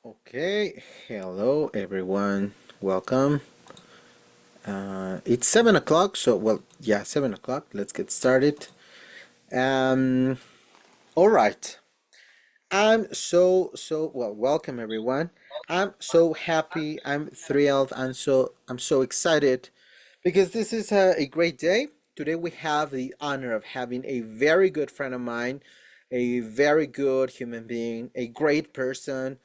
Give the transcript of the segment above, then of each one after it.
Okay, hello everyone. Welcome. It's 7 o'clock, so well, yeah, 7 o'clock. Let's get started. Um, all right. I'm so well. Welcome everyone. I'm so happy. I'm thrilled. I'm so excited because this is a great day. Today we have the honor of having a very good friend of mine, a very good human being, a great person.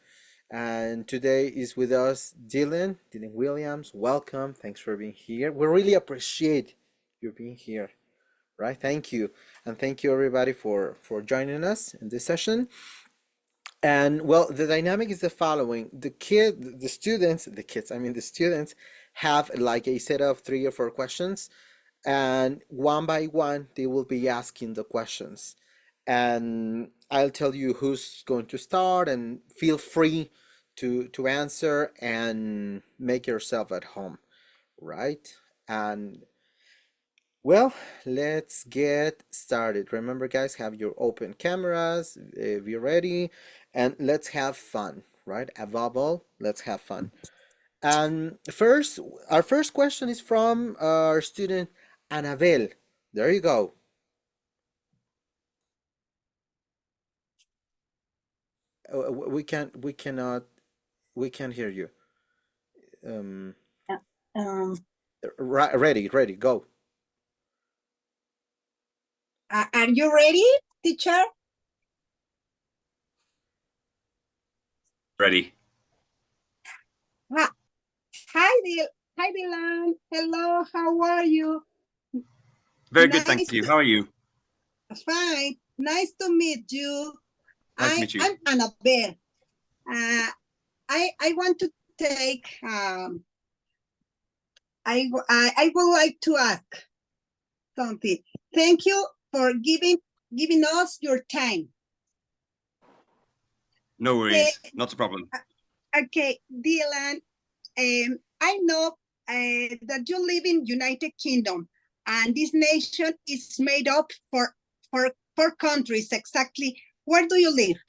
And today is with us Dylan Williams. Welcome. Thanks for being here. We really appreciate you being here, right? Thank you. And thank you everybody for joining us in this session. And well, the dynamic is the following. The students have like a set of 3 or 4 questions, and one by one they will be asking the questions. And I'll tell you who's going to start, and feel free to answer and make yourself at home, right? And well, let's get started. Remember, guys, have your open cameras if you're ready, and let's have fun, right? Above all, let's have fun. And first, our first question is from our student Annabelle. There you go. We can't hear you. Um, Um, ready, go. are you ready, teacher? Ready. Hi, hi, Dylan. Hello, how are you? Very good, thank you. How are you? Fine. Nice to meet you. Nice to meet you. I'm Annabelle. I want to take. I would like to ask something. Thank you for giving us your time. No worries, not a problem. Okay, Dylan. I know that you live in United Kingdom, and this nation is made up for four countries exactly. Where do you live?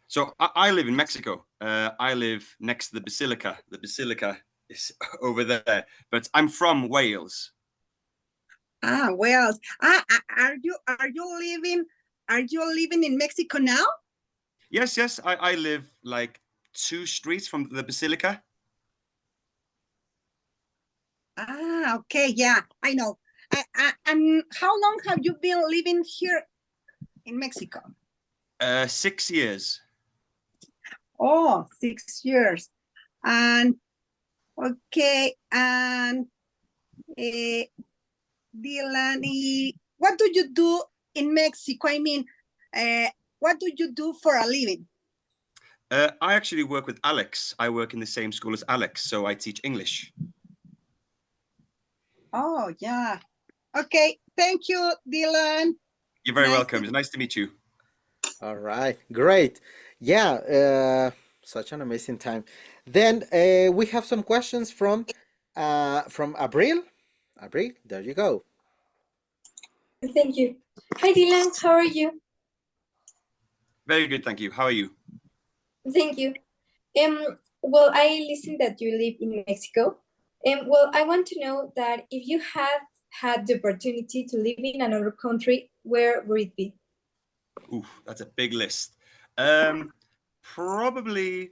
So I live in Mexico. I live next to the Basilica. The Basilica is over there, but I'm from Wales. Wales. Are you living in Mexico now? Yes. I live like 2 streets from the Basilica. Okay, yeah, I know. And how long have you been living here in Mexico? 6 years. Oh, 6 years. And okay, and Dylan, what do you do in Mexico? I mean, what do you do for a living? I actually work with Alex. I work in the same school as Alex, so I teach English. Oh, yeah. Okay, thank you, Dylan. You're very welcome. It's nice to meet you. All right, great. Yeah, such an amazing time. Then we have some questions from Abril. Abril, there you go. Thank you. Hi, Dylan. How are you? Very good, thank you. How are you? Thank you. Well, I listened that you live in Mexico. Well, I want to know that if you had the opportunity to live in another country, where would it be? Ooh, that's a big list. Probably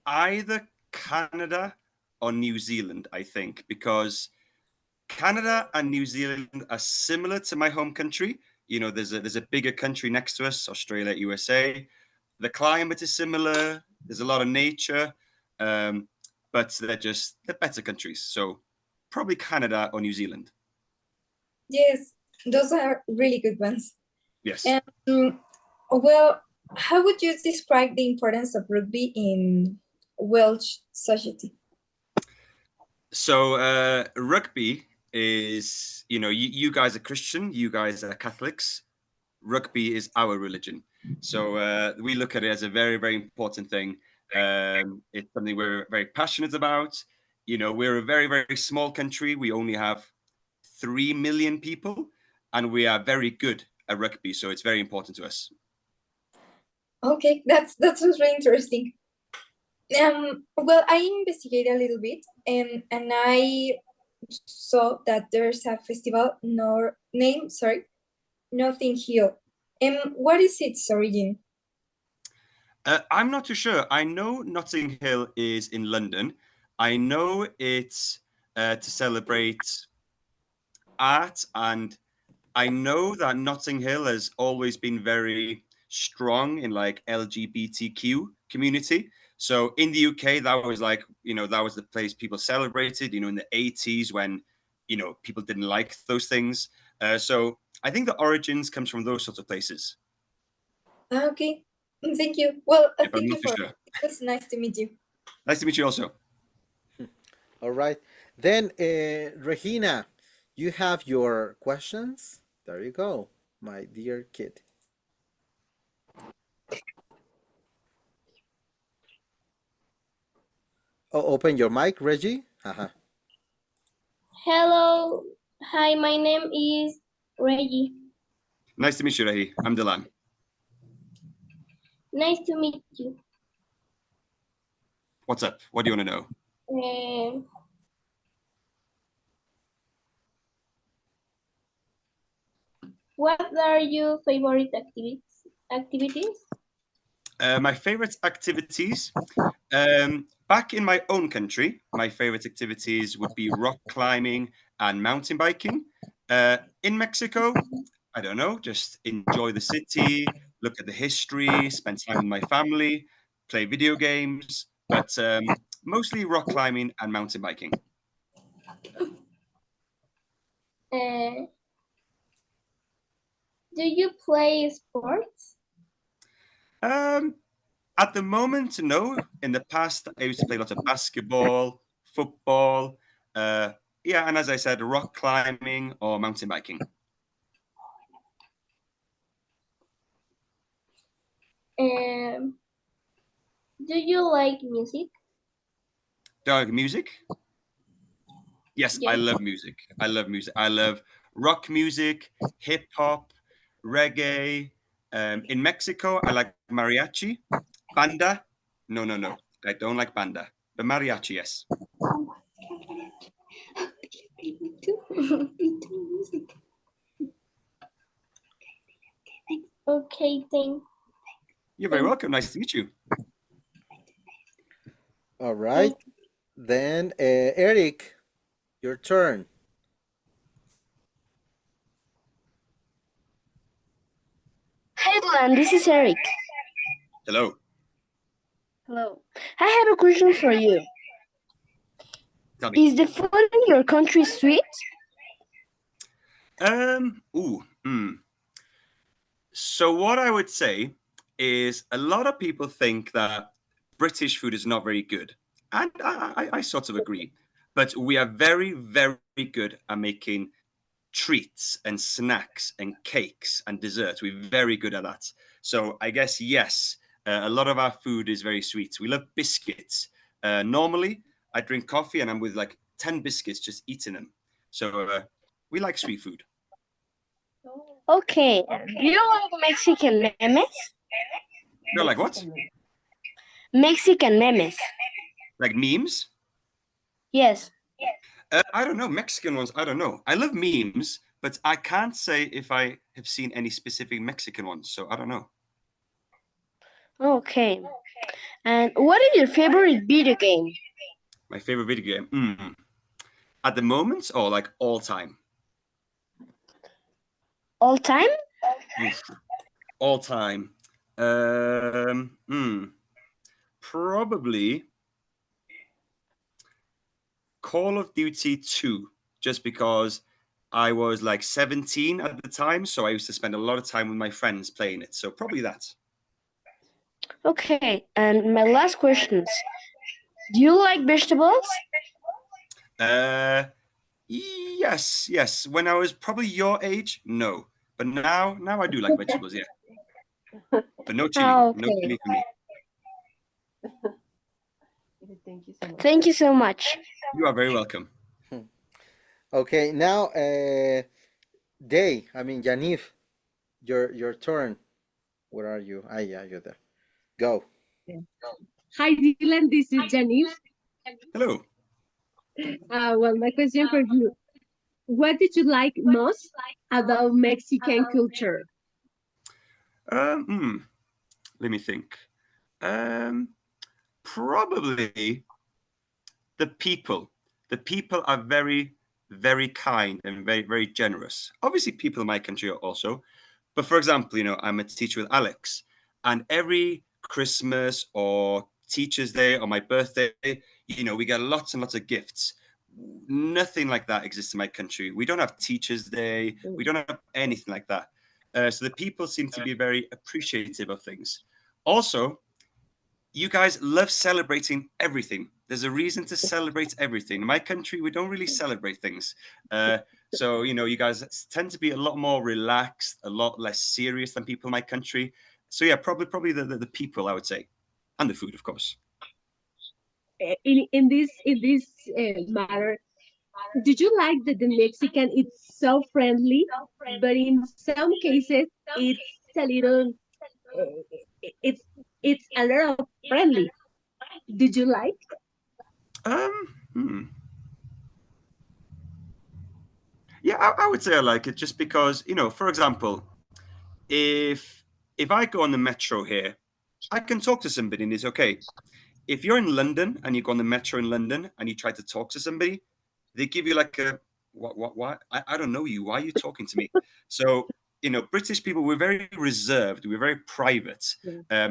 either Canada or New Zealand, I think, because Canada and New Zealand are similar to my home country. You know, there's a bigger country next to us, Australia, USA. The climate is similar. There's a lot of nature, but they're better countries. So probably Canada or New Zealand. Yes, those are really good ones. Yes. Well, how would you describe the importance of rugby in Welsh society? So rugby is, you guys are Christian, you guys are Catholics. Rugby is our religion. So we look at it as a very, very important thing. It's something we're very passionate about. You know, we're a very, very small country. We only have 3 million people, and we are very good at rugby. So it's very important to us. Okay, that sounds really interesting. Well, I investigated a little bit, and I saw that there's a festival named Notting Hill. What is its origin? I'm not too sure. I know Notting Hill is in London. I know it's to celebrate art, and I know that Notting Hill has always been very strong in like LGBTQ community. So in the UK, that was like, that was the place people celebrated, in the 80s when, people didn't like those things. So I think the origins comes from those sorts of places. Okay, thank you. Well, If I'm thank you not too for sure. it. Was nice to meet you. Nice to meet you also. All right. Then, Regina, you have your questions. There you go, my dear kid. Oh, open your mic, Reggie. Haha. Hello. Hi, my name is Reggie. Nice to meet you, Rahi. I'm Dylan. Nice to meet you. What's up? What do you want to know? What are your favorite activities? My favorite activities, back in my own country, my favorite activities would be rock climbing and mountain biking. In Mexico, I don't know, just enjoy the city, look at the history, spend time with my family, play video games, but mostly rock climbing and mountain biking. Do you play sports? At the moment, no. In the past, I used to play a lot of basketball, football, yeah, and as I said, rock climbing or mountain biking. Do you like music? Do I like music? Yes, I Yes. love music. I love music. I love rock music, hip hop, reggae. In Mexico, I like mariachi. Banda? No, no, no. I don't like banda. But mariachi, yes. Okay, thanks. You're very welcome. Nice to meet you. All right. Then, Eric, your turn. Hey, Dylan, this is Eric. Hello. Hello. I have a question for you. Tell me. Is the food in your country sweet? So what I would say is a lot of people think that British food is not very good. And I sort of agree. But we are very, very good at making treats and snacks and cakes and desserts. We're very good at that. So I guess, yes, a lot of our food is very sweet. We love biscuits. Normally, I drink coffee and I'm with like 10 biscuits just eating them. So we like sweet food. Okay. Do you like Mexican memes? You're like what? Mexican memes. Like memes? Yes. I don't know. Mexican ones, I don't know. I love memes, but I can't say if I have seen any specific Mexican ones. So I don't know. Okay. And what is your favorite video game? My favorite video game? At the moment or like all time? All time? Oof. All time. Probably Call of Duty 2, just because I was like 17 at the time, so I used to spend a lot of time with my friends playing it. So probably that. Okay. And my last question is, do you like vegetables? Yes. When I was probably your age, no. But now I do like vegetables, yeah. But no chili. Okay. No chili for me. Thank you so much. You are very welcome. Okay, now, Yaniv, your turn. Where are you? Ah, yeah, you're there. Go. Hi, Dylan. This is Janice. Hello. Well, my question for you: what did you like most about Mexican culture? Let me think. Probably the people. The people are very, very kind and very, very generous. Obviously, people in my country are also. But for example, I'm a teacher with Alex, and every Christmas or Teacher's Day or my birthday, we get lots and lots of gifts. Nothing like that exists in my country. We don't have Teacher's Day. We don't have anything like that. So the people seem to be very appreciative of things. Also, you guys love celebrating everything. There's a reason to celebrate everything. In my country, we don't really celebrate things. So, you guys tend to be a lot more relaxed, a lot less serious than people in my country. So yeah, probably the people, I would say, and the food, of course. In this matter, did you like that the Mexican is so friendly, but in some cases it's a little, it's a little friendly. Did you like? Yeah, I would say I like it just because, for example, if I go on the metro here, I can talk to somebody and it's okay. If you're in London and you go on the metro in London and you try to talk to somebody, they give you like a what? I don't know you. Why are you talking to me? So, British people, we're very reserved. We're very private.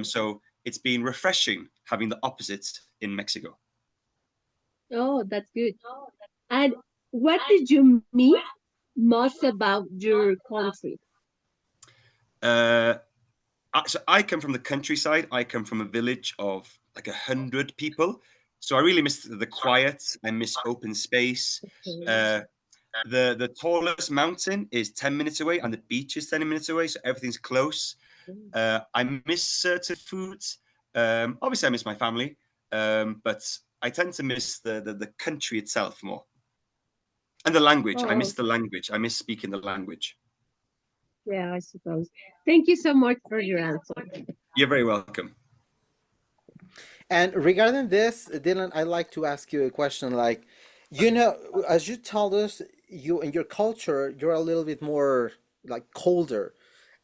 So it's been refreshing having the opposite in Mexico. Oh, that's good. And what did you miss most about your country? So I come from the countryside. I come from a village of like 100 people. So I really miss the quiet. I miss open space. The tallest mountain is 10 minutes away and the beach is 10 minutes away. So everything's close. I miss certain foods. Obviously, I miss my family. But I tend to miss the country itself more. And the language. I miss the language. I miss speaking the language. Yeah, I suppose. Thank you so much for your answer. You're very welcome. And regarding this, Dylan, I'd like to ask you a question. Like, as you told us, you in your culture, you're a little bit more like colder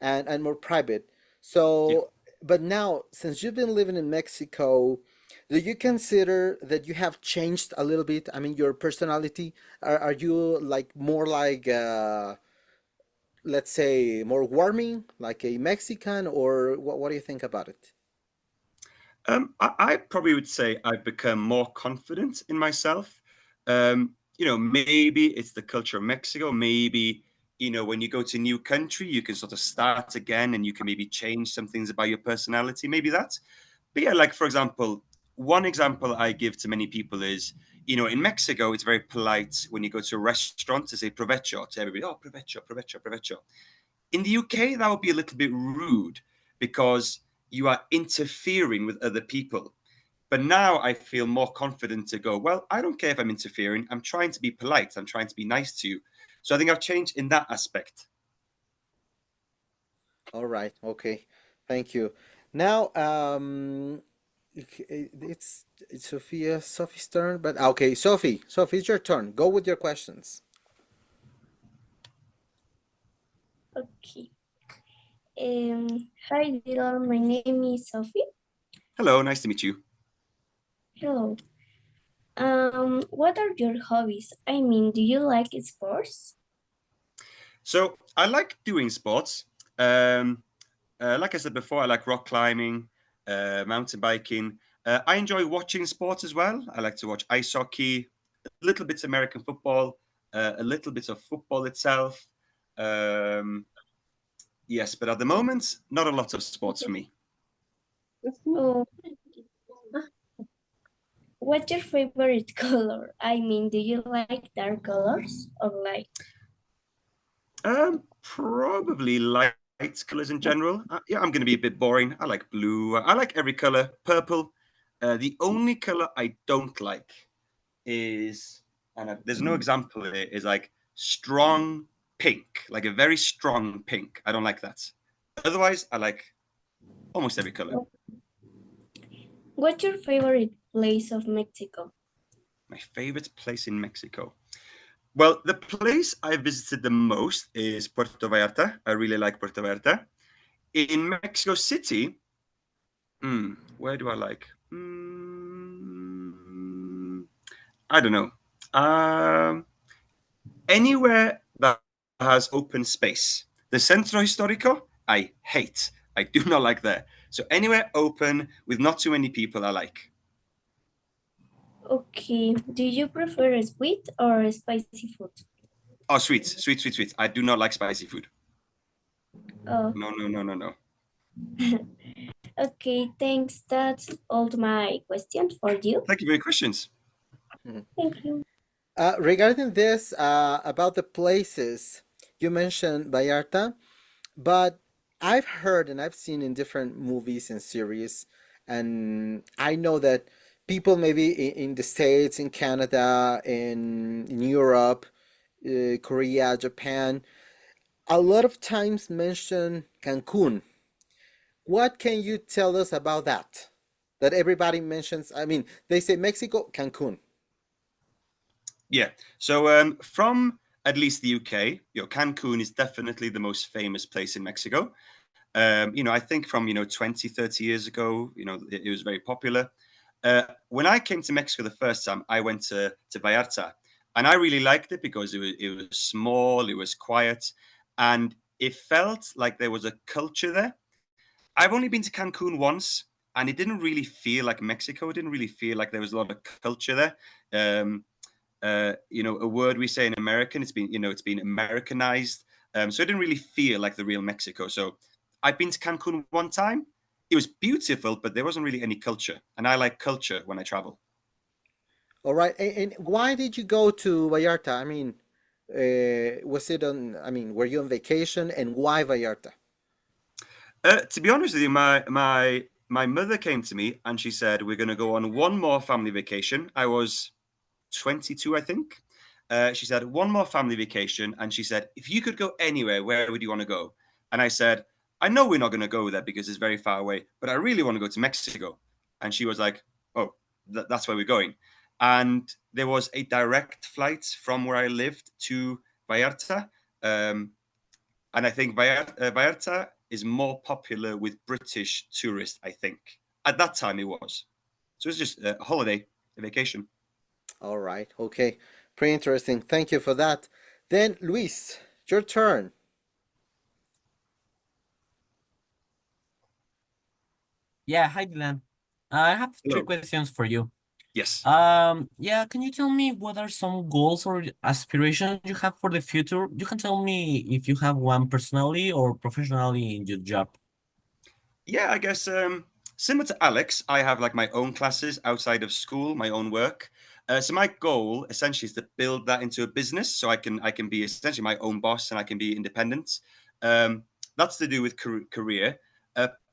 and more private. So, but now, since you've been living in Mexico, do you consider that you have changed a little bit? I mean, your personality, are you like more like let's say more warming, like a Mexican, or what do you think about it? I probably would say I've become more confident in myself. Maybe it's the culture of Mexico. Maybe, when you go to a new country, you can sort of start again and you can maybe change some things about your personality. Maybe that. But yeah, like for example, one example I give to many people is, in Mexico, it's very polite when you go to a restaurant to say provecho to everybody. Oh, provecho, provecho, provecho. In the UK, that would be a little bit rude because you are interfering with other people. But now I feel more confident to go, well, I don't care if I'm interfering. I'm trying to be polite. I'm trying to be nice to you. So I think I've changed in that aspect. All right. Okay. Thank you. Now, it's Sophie's turn, but okay, Sophie, it's your turn. Go with your questions. Okay. Hi, Dylan. My name is Sophie. Hello, nice to meet you. Hello. What are your hobbies? I mean, do you like sports? So I like doing sports. Like I said before, I like rock climbing, mountain biking. I enjoy watching sports as well. I like to watch ice hockey, a little bit of American football, a little bit of football itself. Yes, but at the moment, not a lot of sports for me. Oh, what's your favorite color? I mean, do you like dark colors or light? Probably light colors in general. Yeah, I'm going to be a bit boring. I like blue. I like every color. Purple. The only color I don't like is, and there's no example of it, is like strong pink, like a very strong pink. I don't like that. Otherwise, I like almost every color. What's your favorite place of Mexico? My favorite place in Mexico. Well, the place I visited the most is Puerto Vallarta. I really like Puerto Vallarta. In Mexico City, where do I like? I don't know. Anywhere that has open space. The Centro Histórico, I hate. I do not like there. So anywhere open with not too many people, I like. Okay, do you prefer sweet or spicy food? Oh, sweet. I do not like spicy food. Oh, No. okay, thanks. That's all my questions for you. Thank you for your questions. Thank you. Regarding this, about the places, you mentioned Vallarta, but I've heard and I've seen in different movies and series, and I know that people maybe in the States, in Canada, in Europe, Korea, Japan, a lot of times mention Cancun. What can you tell us about that? That everybody mentions, I mean, they say Mexico, Cancun. Yeah. So from at least the UK, Cancun is definitely the most famous place in Mexico. I think from 20, 30 years ago, it was very popular. When I came to Mexico the first time, I went to Vallarta, and I really liked it because it was small, it was quiet, and it felt like there was a culture there. I've only been to Cancun once, and it didn't really feel like Mexico. It didn't really feel like there was a lot of culture there. A word we say in American, it's been Americanized. So it didn't really feel like the real Mexico. So I've been to Cancun one time. It was beautiful, but there wasn't really any culture. And I like culture when I travel. All right. And why did you go to Vallarta? I mean, were you on vacation and why Vallarta? To be honest with you, my mother came to me and she said, we're going to go on one more family vacation. I was 22, I think. She said, one more family vacation. And she said, if you could go anywhere, where would you want to go? And I said, I know we're not going to go there because it's very far away, but I really want to go to Mexico. And she was like, oh, that's where we're going. And there was a direct flight from where I lived to Vallarta. And I think Vallarta is more popular with British tourists, I think. At that time it was. So it's just a holiday, a vacation. All right. Okay. Pretty interesting. Thank you for that. Then, Luis, your turn. Yeah, hi Dylan. I have three Hello. questions for you. Yes. Yeah, can you tell me what are some goals or aspirations you have for the future? You can tell me if you have one personally or professionally in your job. Yeah, I guess similar to Alex, I have like my own classes outside of school, my own work. So my goal essentially is to build that into a business, so I can be essentially my own boss and I can be independent. That's to do with career.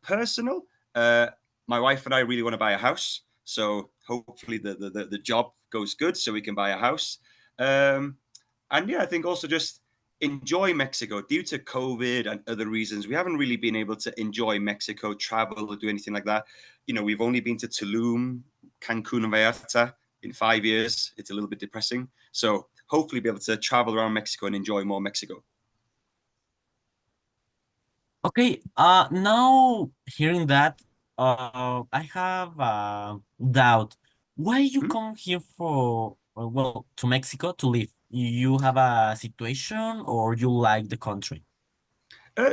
Personal, my wife and I really want to buy a house, so hopefully the job goes good, so we can buy a house. And yeah, I think also just enjoy Mexico. Due to COVID and other reasons, we haven't really been able to enjoy Mexico, travel, or do anything like that. We've only been to Tulum, Cancun, and Vallarta in 5 years. It's a little bit depressing. So hopefully be able to travel around Mexico and enjoy more Mexico. Okay, now hearing that, I have a doubt. Why you Hmm? come here for, well, to Mexico to live? You have a situation or you like the country?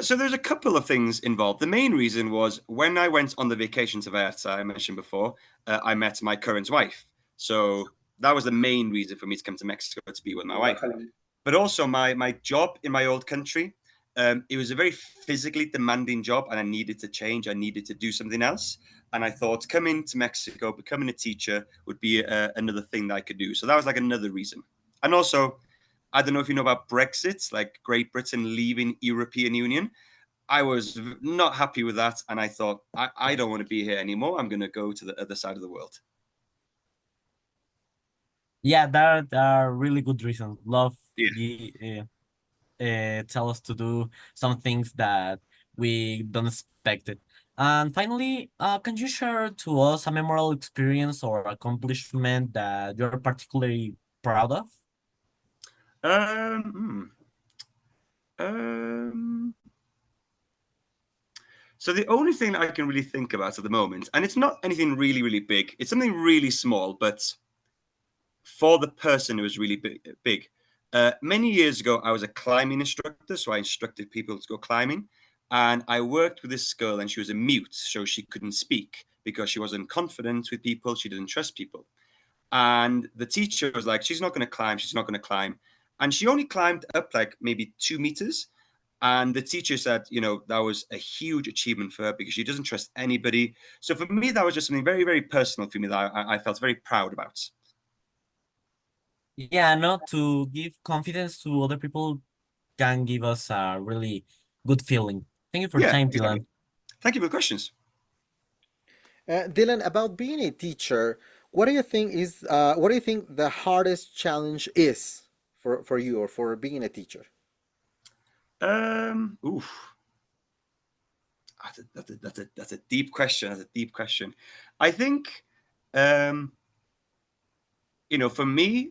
So there's a couple of things involved. The main reason was when I went on the vacation to Vallarta, I mentioned before, I met my current wife. So that was the main reason for me to come to Mexico, to be with my wife. But also my job in my old country, it was a very physically demanding job, and I needed to change. I needed to do something else, and I thought coming to Mexico, becoming a teacher, would be another thing that I could do. So that was like another reason. And also, I don't know if you know about Brexit, like Great Britain leaving European Union. I was not happy with that, and I thought I don't want to be here anymore. I'm going to go to the other side of the world. Yeah, that are really good reasons. Love Yeah. tell us to do some things that we don't expect it. And finally, can you share to us a memorable experience or accomplishment that you're particularly proud of? Um, hmm, so the only thing that I can really think about at the moment, and it's not anything really, really big, it's something really small, but for the person who was really big. Many years ago, I was a climbing instructor, so I instructed people to go climbing. And I worked with this girl, and she was a mute, so she couldn't speak because she wasn't confident with people. She didn't trust people. And the teacher was like, she's not going to climb. She's not going to climb. And she only climbed up like maybe 2 meters. And the teacher said, that was a huge achievement for her because she doesn't trust anybody. So for me, that was just something very, very personal for me that I felt very proud about. Yeah, no, to give confidence to other people can give us a really good feeling. Thank you for your Yeah, time, exactly. Dylan. Thank you for the questions. Dylan, about being a teacher, what do you think the hardest challenge is for you or for being a teacher? Oof. That's a deep question. That's a deep question. I think, for me,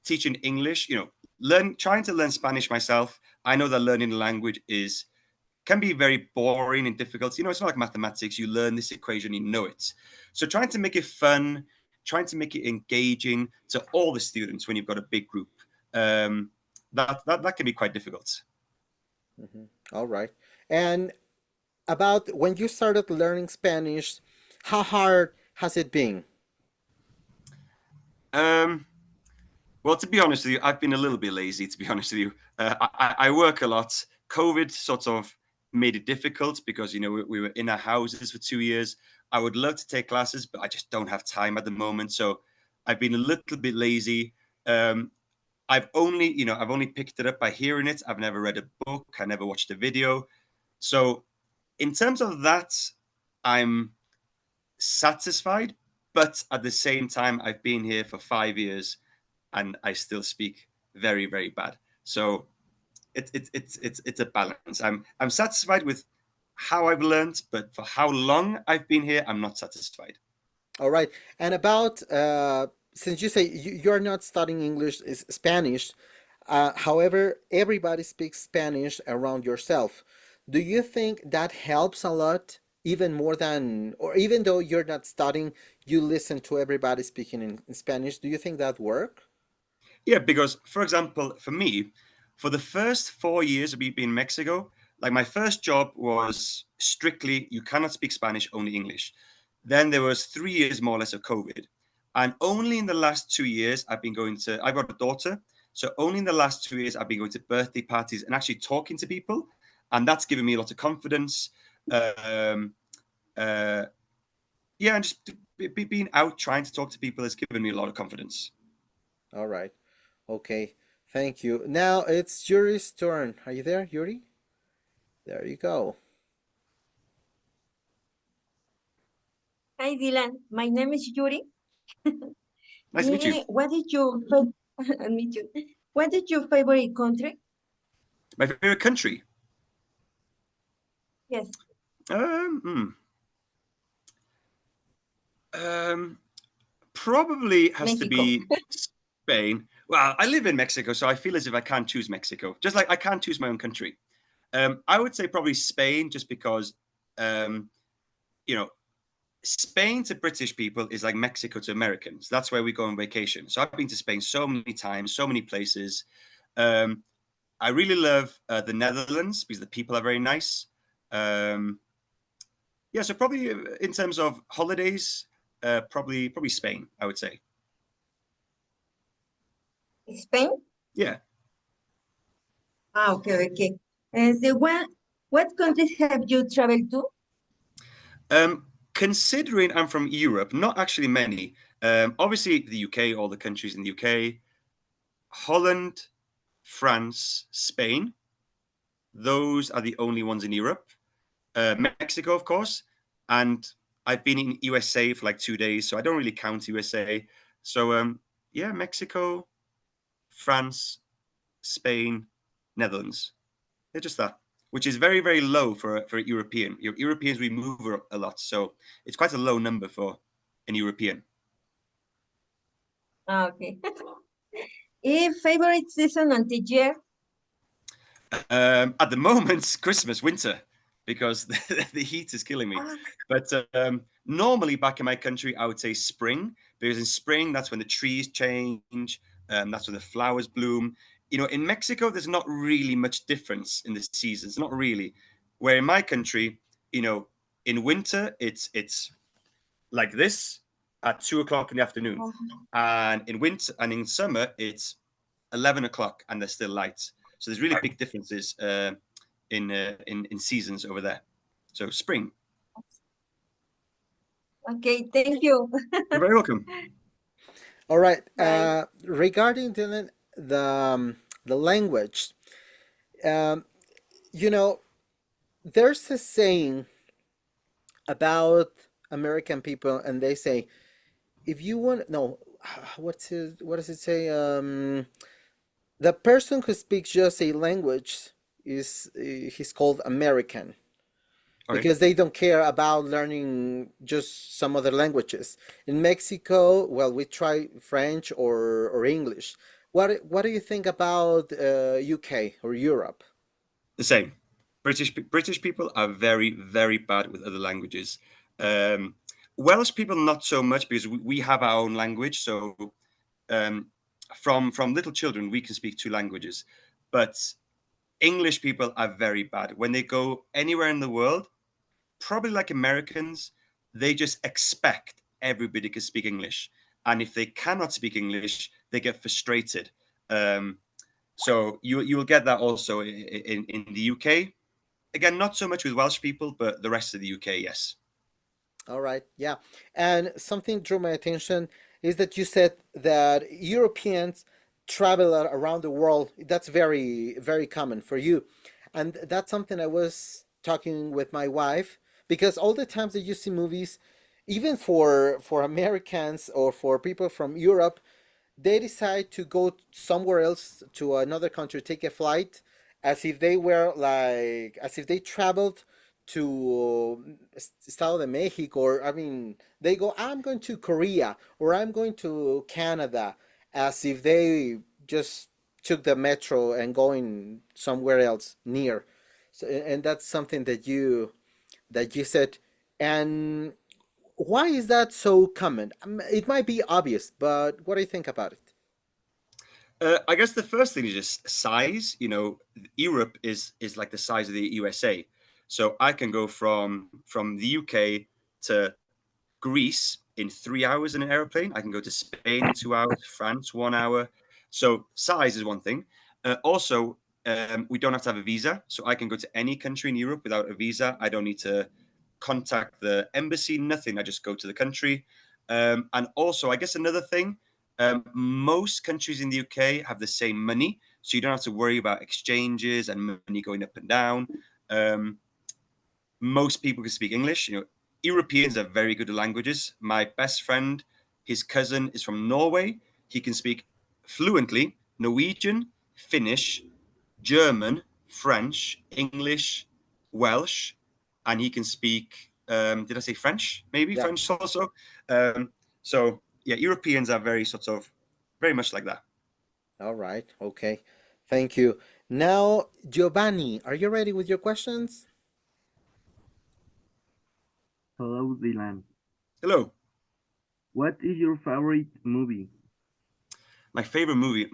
teaching English, trying to learn Spanish myself. I know that learning a language can be very boring and difficult. It's not like mathematics. You learn this equation, you know it. So trying to make it fun, trying to make it engaging to all the students when you've got a big group, that can be quite difficult. Mhm. All right. And about when you started learning Spanish, how hard has it been? Well, to be honest with you, I've been a little bit lazy, to be honest with you. I work a lot. COVID sort of made it difficult because, we were in our houses for 2 years. I would love to take classes, but I just don't have time at the moment. So I've been a little bit lazy. Um, I've only picked it up by hearing it. I've never read a book. I never watched a video. So in terms of that, I'm satisfied. But at the same time, I've been here for 5 years and I still speak very, very bad. So it's a balance. I'm satisfied with how I've learned, but for how long I've been here, I'm not satisfied. All right. And about since you say you're not studying English, is Spanish. However, everybody speaks Spanish around yourself. Do you think that helps a lot, even more than, or even though you're not studying, you listen to everybody speaking in Spanish? Do you think that work? Yeah, because for example, for me, for the first 4 years of me being in Mexico, like my first job was strictly you cannot speak Spanish, only English. Then there was 3 years more or less of COVID. And only in the last 2 years I've got a daughter. So only in the last 2 years I've been going to birthday parties and actually talking to people. And that's given me a lot of confidence. Um, uh, yeah, and just being out trying to talk to people has given me a lot of confidence. All right. Okay. Thank you. Now it's Yuri's turn. Are you there, Yuri? There you go. Hi, Dylan. My name is Yuri. Nice to meet you. What is your me too. What is your favorite country? My favorite country. Yes, Um, hmm. Probably has to Mexico. be Spain. Well, I live in Mexico, so I feel as if I can't choose Mexico. Just like I can't choose my own country. I would say probably Spain, just because, um, you know, Spain to British people is like Mexico to Americans. That's where we go on vacation. So I've been to Spain so many times, so many places. Um, I really love the Netherlands because the people are very nice. Um, yeah, so probably in terms of holidays, probably Spain, I would say. Spain? Yeah. Ah, okay, okay. What countries have you traveled to? Considering I'm from Europe, not actually many. Obviously, the UK, all the countries in the UK, Holland, France, Spain. Those are the only ones in Europe. Mexico, of course, and I've been in USA for like 2 days, so I don't really count USA. So yeah, Mexico, France, Spain, Netherlands. They're just that. which is very, very low for a European. Europeans, we move a lot, so it's quite a low number for an European. Okay. Favorite season on the year? At the moment, Christmas, winter, because the heat is killing me. But normally back in my country, I would say spring, because in spring, that's when the trees change, that's when the flowers bloom. You know, in Mexico, there's not really much difference in the seasons, not really. Where in my country, you know, in winter, it's like this at 2 o'clock in the afternoon. And in winter and in summer, it's 11 o'clock and there's still lights. So there's really big differences in seasons over there. So spring. Okay, thank you. You're very welcome. All right. Regarding the language, you know, there's a saying about American people, and they say, if you want, no, what does it say? The person who speaks just a language he's called American. Okay. Because they don't care about learning just some other languages. In Mexico, well, we try French or English. What do you think about UK or Europe? The same. British people are very, very bad with other languages. Welsh people not so much, because we have our own language. So from little children we can speak 2 languages. But English people are very bad. When they go anywhere in the world, probably like Americans, they just expect everybody can speak English. And if they cannot speak English, they get frustrated. So you will get that also in the UK. Again, not so much with Welsh people, but the rest of the UK, yes. All right, yeah. And something drew my attention is that you said that Europeans travel around the world. That's very, very common for you. And that's something I was talking with my wife, because all the times that you see movies, even for Americans or for people from Europe, they decide to go somewhere else, to another country, take a flight, as if they were like, as if they traveled to Estado de Mexico, or I mean, they go, I'm going to Korea or I'm going to Canada, as if they just took the metro and going somewhere else near. So, and that's something that you said. And why is that so common? It might be obvious, but what do you think about it? I guess the first thing is just size. You know, Europe is like the size of the USA. So I can go from the UK to Greece in 3 hours in an airplane. I can go to Spain in 2 hours, France 1 hour. So size is one thing. Also, we don't have to have a visa, so I can go to any country in Europe without a visa. I don't need to contact the embassy, nothing. I just go to the country. And also, I guess another thing, most countries in the UK have the same money, so you don't have to worry about exchanges and money going up and down. Most people can speak English. You know, Europeans are very good at languages. My best friend, his cousin is from Norway. He can speak fluently Norwegian, Finnish, German, French, English, Welsh, and he can speak, did I say French? Maybe Yeah. French also. So yeah, Europeans are very sort of, very much like that. All right. Okay. Thank you. Now, Giovanni, are you ready with your questions? Hello, Dylan. Hello. What is your favorite movie? My favorite movie?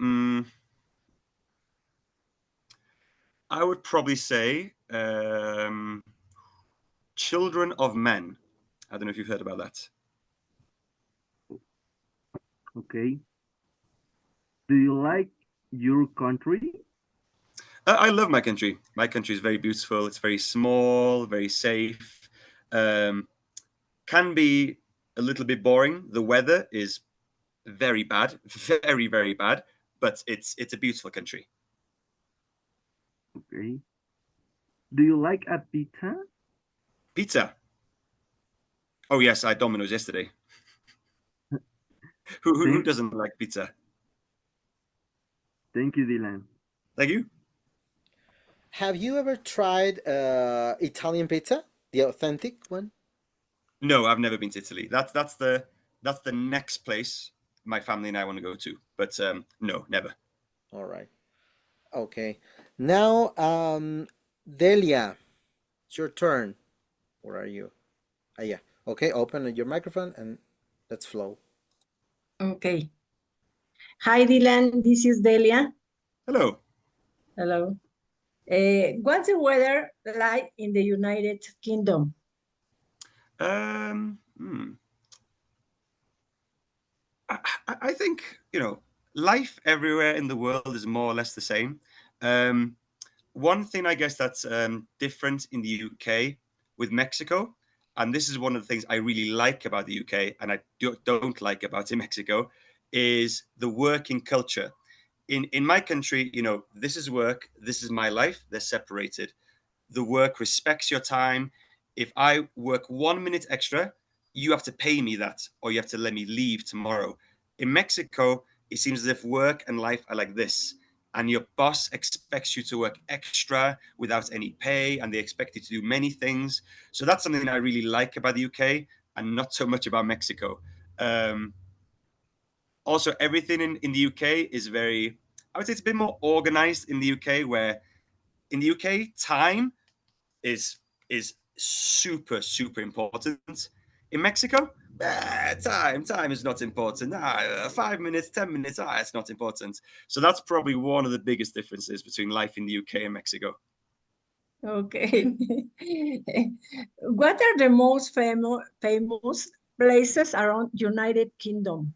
I would probably say Children of Men. I don't know if you've heard about that. Okay. Do you like your country? I love my country. My country is very beautiful. It's very small, very safe. Can be a little bit boring. The weather is very bad, very, very bad, but it's a beautiful country. Okay. Do you like a pizza? Pizza. Oh yes, I had Domino's yesterday. Who doesn't like pizza? Thank you, Dylan. Thank you. Have you ever tried Italian pizza, the authentic one? No, I've never been to Italy. That's the next place my family and I want to go to. But no, never. All right. Okay. Now, Delia, it's your turn. Where are you? Ah, yeah. Okay, open your microphone and let's flow. Okay. Hi, Dylan. This is Delia. Hello. Hello. What's the weather like in the United Kingdom? I think, life everywhere in the world is more or less the same. One thing I guess that's different in the UK with Mexico, and this is one of the things I really like about the UK and I don't like about in Mexico, is the working culture. In my country, this is work, this is my life, they're separated. The work respects your time. If I work 1 minute extra, you have to pay me that, or you have to let me leave tomorrow. In Mexico, it seems as if work and life are like this, and your boss expects you to work extra without any pay, and they expect you to do many things. So that's something I really like about the UK, and not so much about Mexico. Also, everything in the UK is I would say it's a bit more organized in the UK, where in the UK, time is super, super important. In Mexico, time is not important. 5 minutes, 10 minutes, it's not important. So that's probably one of the biggest differences between life in the UK and Mexico. Okay. What are the most famous places around United Kingdom?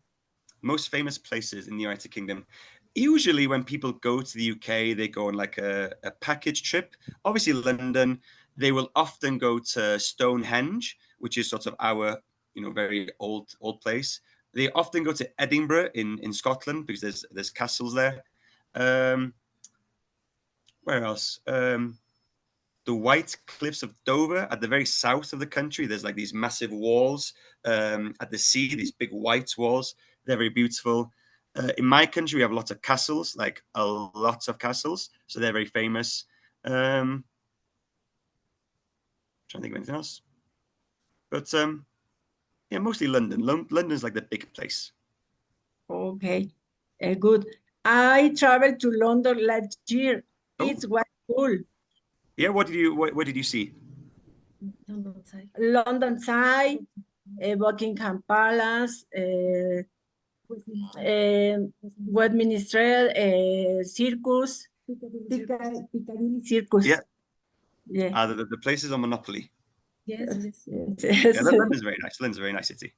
Most famous places in the United Kingdom. Usually when people go to the UK, they go on like a package trip. Obviously London, they will often go to Stonehenge, which is sort of our, very old place. They often go to Edinburgh in Scotland because there's castles there. Where else? The White Cliffs of Dover at the very south of the country. There's like these massive walls at the sea, these big white walls. They're very beautiful. In my country, we have lots of castles, like a lot of castles. So they're very famous. Trying to think of anything else. But yeah, mostly London. London's like the big place. Okay, good. I traveled to London last year. It was cool. Yeah, what did you see? London Side, Buckingham Palace, Westminster Circus, Piccadilly Circus. Yeah. Yeah. The places on Monopoly. Yes. Yeah, London's very nice. London's a very nice city.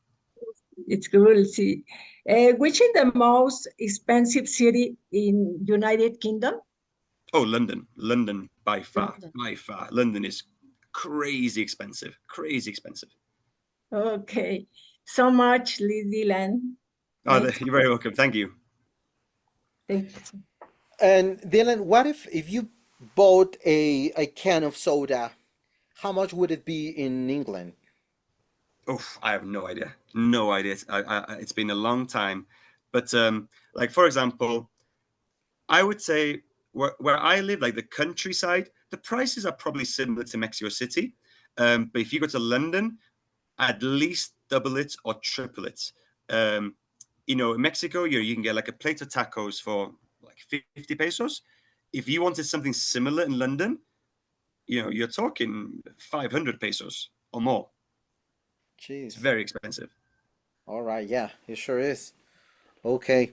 It's cool. See, which is the most expensive city in United Kingdom? Oh, London. London by far. By far. London is crazy expensive. Crazy expensive. Okay. So much, Dylan. Oh, you're very welcome. Thank you. Thank you. And Dylan, what if you bought a can of soda, how much would it be in England? Oh, I have no idea. No idea. It's been a long time. But like, for example, I would say where I live, like the countryside, the prices are probably similar to Mexico City. But if you go to London, at least double it or triple it. In Mexico, you can get like a plate of tacos for like 50 pesos. If you wanted something similar in London, you're talking 500 pesos or more. Jeez. It's very expensive. All right, yeah, it sure is. Okay.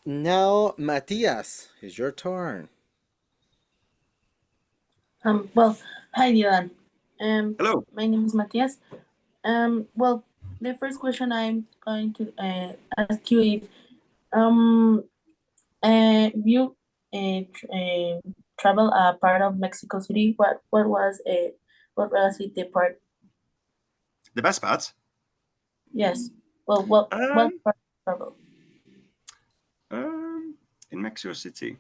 Now, Matias, it's your turn. Well, hi, Dylan. Hello. My name is Matias. Well, the first question I'm going to ask you is, you travel a part of Mexico City. What was it? What was it the part? The best part? Yes. Well, what part travel? In Mexico City,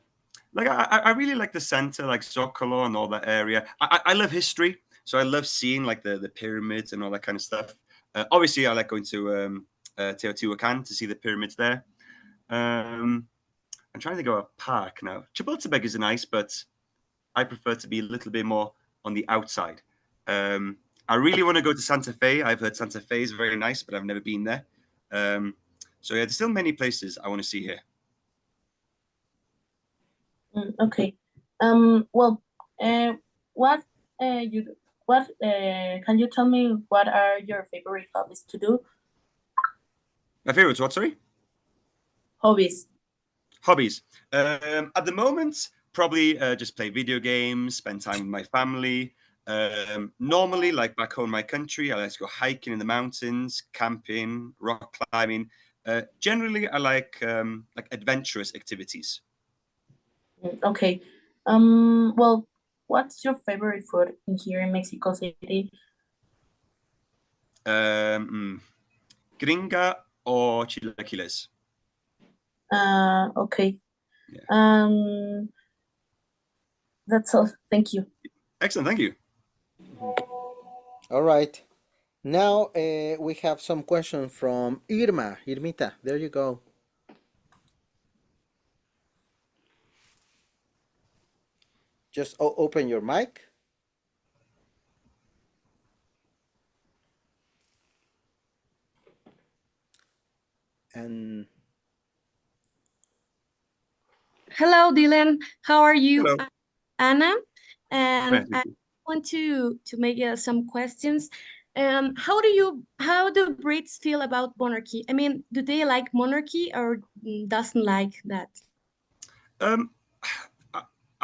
like I really like the center, like Zocalo and all that area. I love history, so I love seeing like the pyramids and all that kind of stuff. Obviously, I like going to Teotihuacan to see the pyramids there. I'm trying to think of a park now. Chapultepec is nice, but I prefer to be a little bit more on the outside. I really want to go to Santa Fe. I've heard Santa Fe is very nice, but I've never been there. So yeah, there's still many places I want to see here. Okay. Well, what can you tell me what are your favorite hobbies to do? My favorites, what? Sorry. Hobbies. Hobbies. At the moment, probably just play video games, spend time with my family. Normally, like back home in my country, I like to go hiking in the mountains, camping, rock climbing. Generally, I like adventurous activities. Okay. Well, what's your favorite food in here in Mexico City? Gringa or chilaquiles. Okay. Yeah. That's all. Thank you. Excellent. Thank you. All right. Now we have some questions from Irma. Irmita, there you go. Just open your mic. And Hello, Dylan. How are you? Hello. Anna, and Nice. I want to make some questions. How do Brits feel about monarchy? I mean, do they like monarchy or doesn't like that?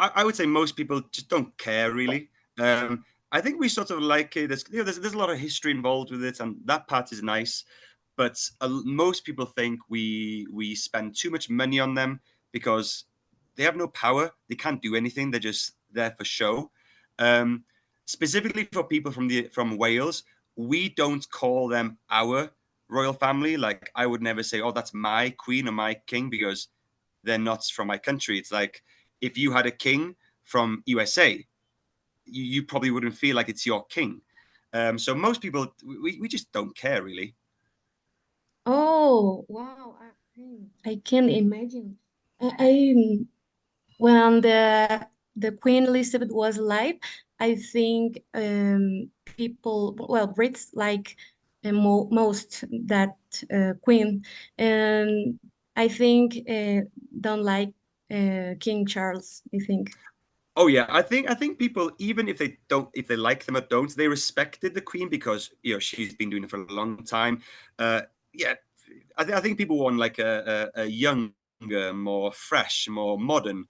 I would say most people just don't care really. I think we sort of like it. There's a lot of history involved with it, and that part is nice. But most people think we spend too much money on them because they have no power. They can't do anything. They're just there for show. Specifically for people from Wales, we don't call them our royal family. Like I would never say, "Oh, that's my queen or my king," because they're not from my country. It's like if you had a king from USA, you probably wouldn't feel like it's your king. So most people, we just don't care really. Oh, wow. I can imagine. I when the Queen Elizabeth was alive, I think people, well, Brits like most that Queen, and I think don't like King Charles, I think. Oh yeah, I think people, even if they like them or don't, they respected the Queen because she's been doing it for a long time. Yeah, I think people want like a younger, more fresh, more modern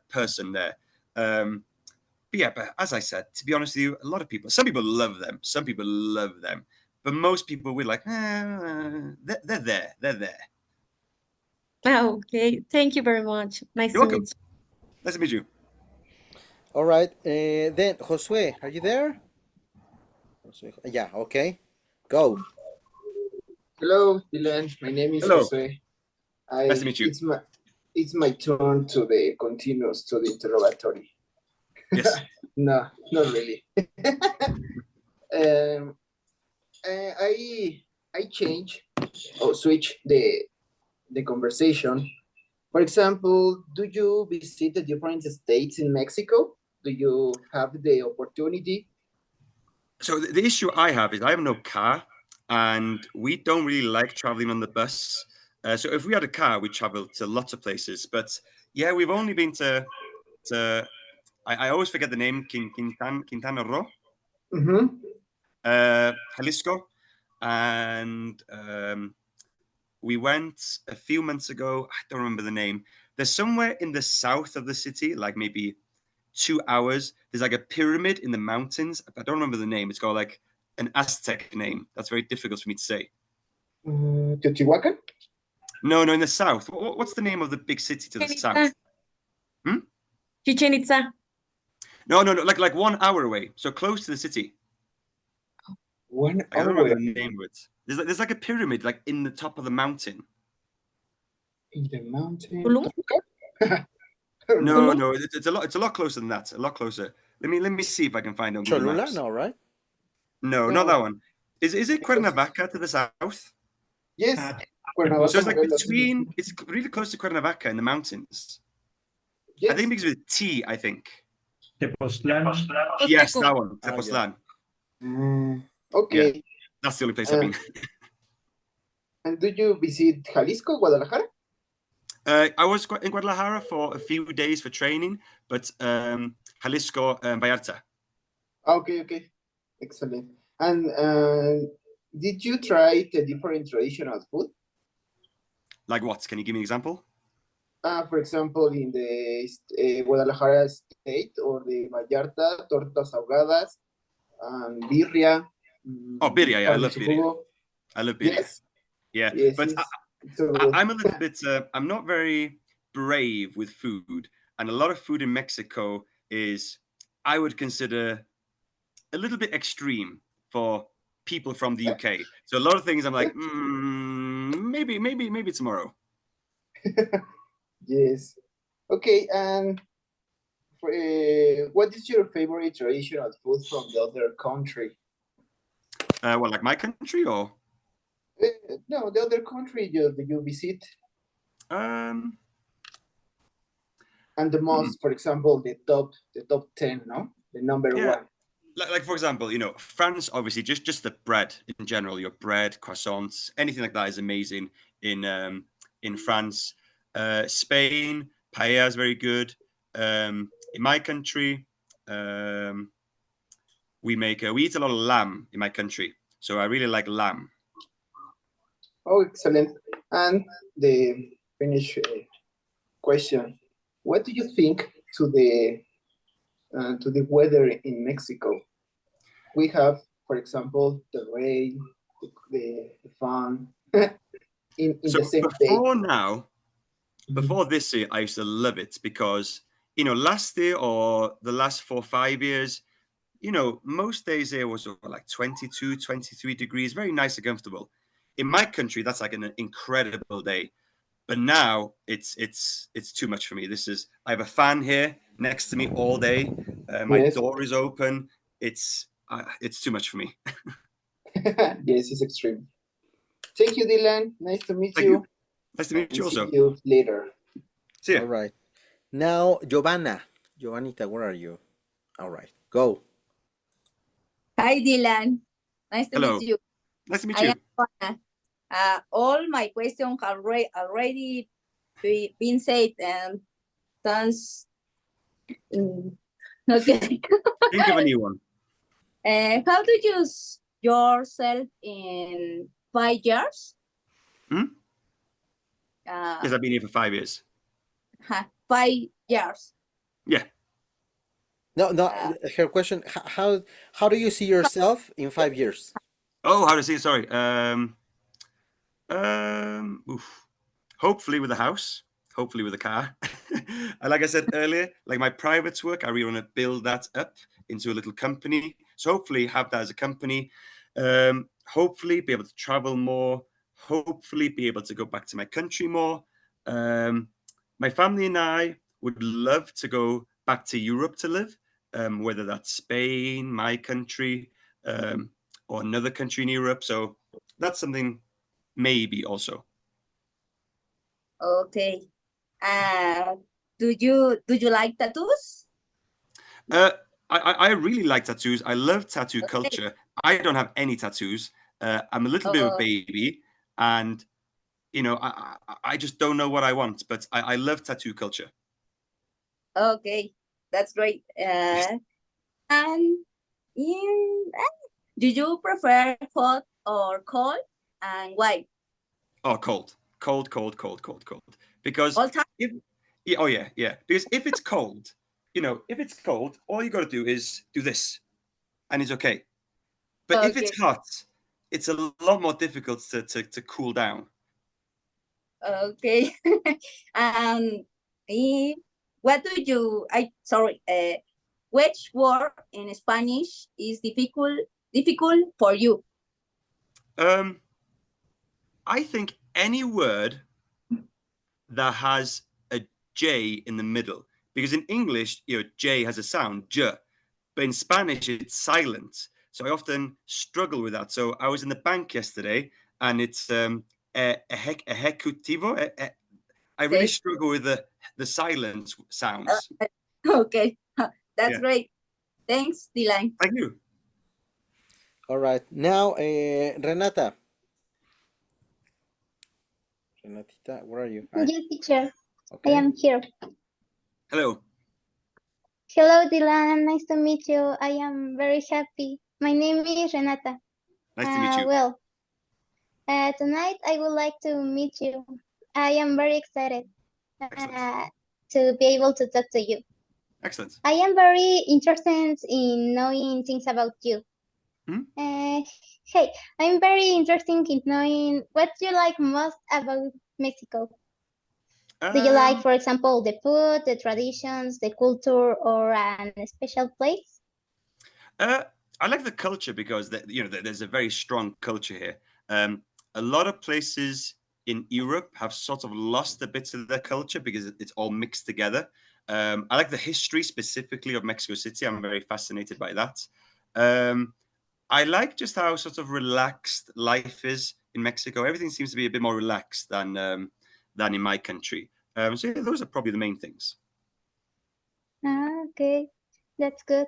person there. But as I said, to be honest with you, a lot of people, some people love them, some people love them, but most people we're like, they're there, they're there. Okay, thank you very much. Nice You're to welcome. meet you. Nice to meet you. all right. Then Josue, are you there? Yeah. Okay. Go. Hello, Dylan. My name is Hello. Jose. Nice to meet you. It's my turn to the continuous to the interrogatory. Yes. No, not really. I change or switch the conversation. For example, do you visit the different states in Mexico? Do you have the opportunity? So the issue I have is I have no car, and we don't really like traveling on the bus. So if we had a car, we'd travel to lots of places. But yeah, we've only been to I always forget the name, Quintana Roo, Jalisco, and we went a few months ago. I don't remember the name. There's somewhere in the south of the city, like maybe 2 hours. There's like a pyramid in the mountains. I don't remember the name. It's got like an Aztec name. That's very difficult for me to say. Teotihuacan? No, in the south. What's the name of the big city to the south? Chichen Itza. No, like 1 hour away. So close to the city. 1 I don't hour. remember the name of it. There's like a pyramid like in the top of the mountain. In the mountain? No, it's a lot closer than that. A lot closer. Let me see if I can find it on Google Cholula? Maps. No, right? No, not that one. Is it Cuernavaca to the south? Yes. So it's like it's really close to Cuernavaca in the mountains. Yes. I think it begins with T, I think. Tepoztlán. Yes, that one, Ah, yeah. Tepoztlán. Okay. Yeah, that's the only place I've been. And do you visit Jalisco, Guadalajara? I was in Guadalajara for a few days for training, but Jalisco, Vallarta. Okay. Excellent. And did you try the different traditional food? Like what? Can you give me an example? For example, in the Guadalajara state or the Vallarta, tortas ahogadas, and birria. Oh, birria, yeah, I love birria. jugo. I love birria. Yes. Yeah, Yes, but it's so good. I'm a little bit, I'm not very brave with food. And a lot of food in Mexico is, I would consider a little bit extreme for people from the UK. So a lot of things I'm like, maybe tomorrow. Yes. Okay, and what is your favorite traditional food from the other country? Well, like my country or? No, the other country you visit. And the most, for example, the top 10, no? The number one. Like for example, France, obviously, just the bread in general, your bread, croissants, anything like that is amazing in France. Spain, paella is very good. In my country, we eat a lot of lamb in my country, so I really like lamb. Oh, excellent. And the Finnish question: what do you think to the weather in Mexico? We have, for example, the rain, the fun in the same day. Before this year, I used to love it because, last year or the last 4 or 5 years, most days there was like 22, 23 degrees, very nice and comfortable. In my country, that's like an incredible day. But now it's too much for me. I have a fan here next to me all day. My door is open. It's too much for me. Yes, it's extreme. Thank you, Dylan. Nice to meet Thank you. you. Nice to meet you also. See you later. See ya. All right. Now, Giovanita, where are you? All right, go. Hi, Dylan. Nice to Hello. meet you. Nice to meet I you. am Juana. All my questions have already been said, and thanks. Okay. Think of a new one. How do you use yourself in 5 years? Yes, I've been here for 5 years. 5 years. Yeah. No, her question, how do you see yourself in 5 years? Oh, how to see it? Sorry. Hopefully with a house, hopefully with a car. And like I said earlier, like my private work, I really want to build that up into a little company. So hopefully have that as a company. Hopefully be able to travel more. Hopefully be able to go back to my country more. My family and I would love to go back to Europe to live, whether that's Spain, my country, or another country in Europe. So that's something maybe also. Okay. Do you like tattoos? I really like tattoos. I love tattoo culture. I don't have any tattoos. I'm a little bit of a baby, and I just don't know what I want. But I love tattoo culture. Okay, that's great. And do you prefer hot or cold, and why? Oh, cold. Because because if it's cold, all you got to do is do this, and it's okay. But if it's hot, it's a lot more difficult to cool down. Okay. What do you? Which word in Spanish is difficult for you? I think any word that has a J in the middle, because in English, J has a sound, J, but in Spanish it's silent. So I often struggle with that. So I was in the bank yesterday, and it's ejecutivo. I really struggle with the silent sounds. Okay, That's Yeah. great. Thanks, Dylan. Thank you. All right. Now, Renata. Renatita, where are you? Yes, teacher. I Okay. am here. Hello. Hello, Dylan. Nice to meet you. I am very happy. My name is Renata. Nice to meet you. Well, tonight I would like to meet you. I am very excited to be able to talk to you. Excellent. I am very interested in knowing things about you. Hey, I'm very interested in knowing what you like most about Mexico. Do you like, for example, the food, the traditions, the culture, or a special place? I like the culture because there's a very strong culture here. A lot of places in Europe have sort of lost a bit of their culture because it's all mixed together. I like the history specifically of Mexico City. I'm very fascinated by that. I like just how sort of relaxed life is in Mexico. Everything seems to be a bit more relaxed than in my country. So yeah, those are probably the main things. Okay, that's good.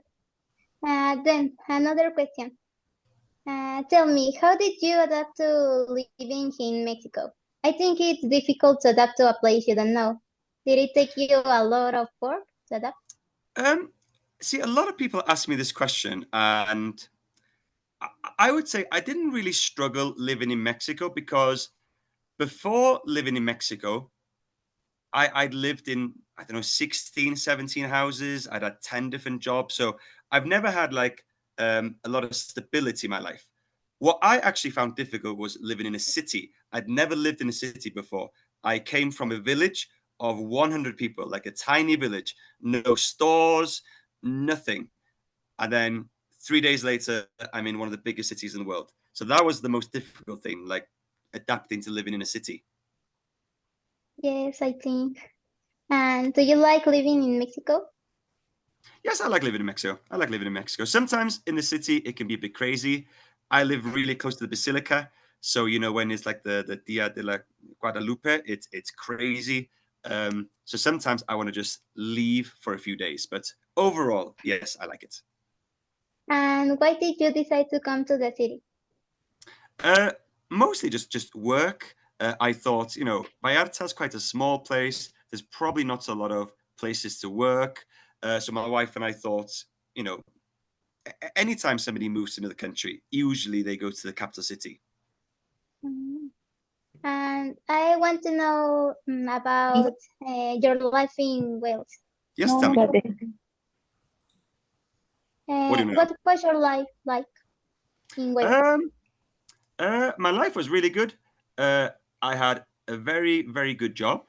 Then another question. Tell me, how did you adapt to living in Mexico? I think it's difficult to adapt to a place you don't know. Did it take you a lot of work to adapt? See, a lot of people ask me this question, and I would say I didn't really struggle living in Mexico because before living in Mexico, I'd lived in, I don't know, 16, 17 houses. I'd had 10 different jobs. So I've never had like a lot of stability in my life. What I actually found difficult was living in a city. I'd never lived in a city before. I came from a village of 100 people, like a tiny village, no stores, nothing. And then 3 days later, I'm in one of the biggest cities in the world. So that was the most difficult thing, like adapting to living in a city. Yes, I think. And do you like living in Mexico? Yes, I like living in Mexico. I like living in Mexico. Sometimes in the city, it can be a bit crazy. I live really close to the Basilica. So, when it's like the Dia de la Guadalupe, it's crazy. So sometimes I want to just leave for a few days. But overall, yes, I like it. And why did you decide to come to the city? Mostly just work. I thought, Vallarta is quite a small place. There's probably not a lot of places to work. So my wife and I thought, anytime somebody moves to another country, usually they go to the capital city. And I want to know about your life in Wales. Yes, tell me. What was your life like in Wales? My life was really good. I had a very, very good job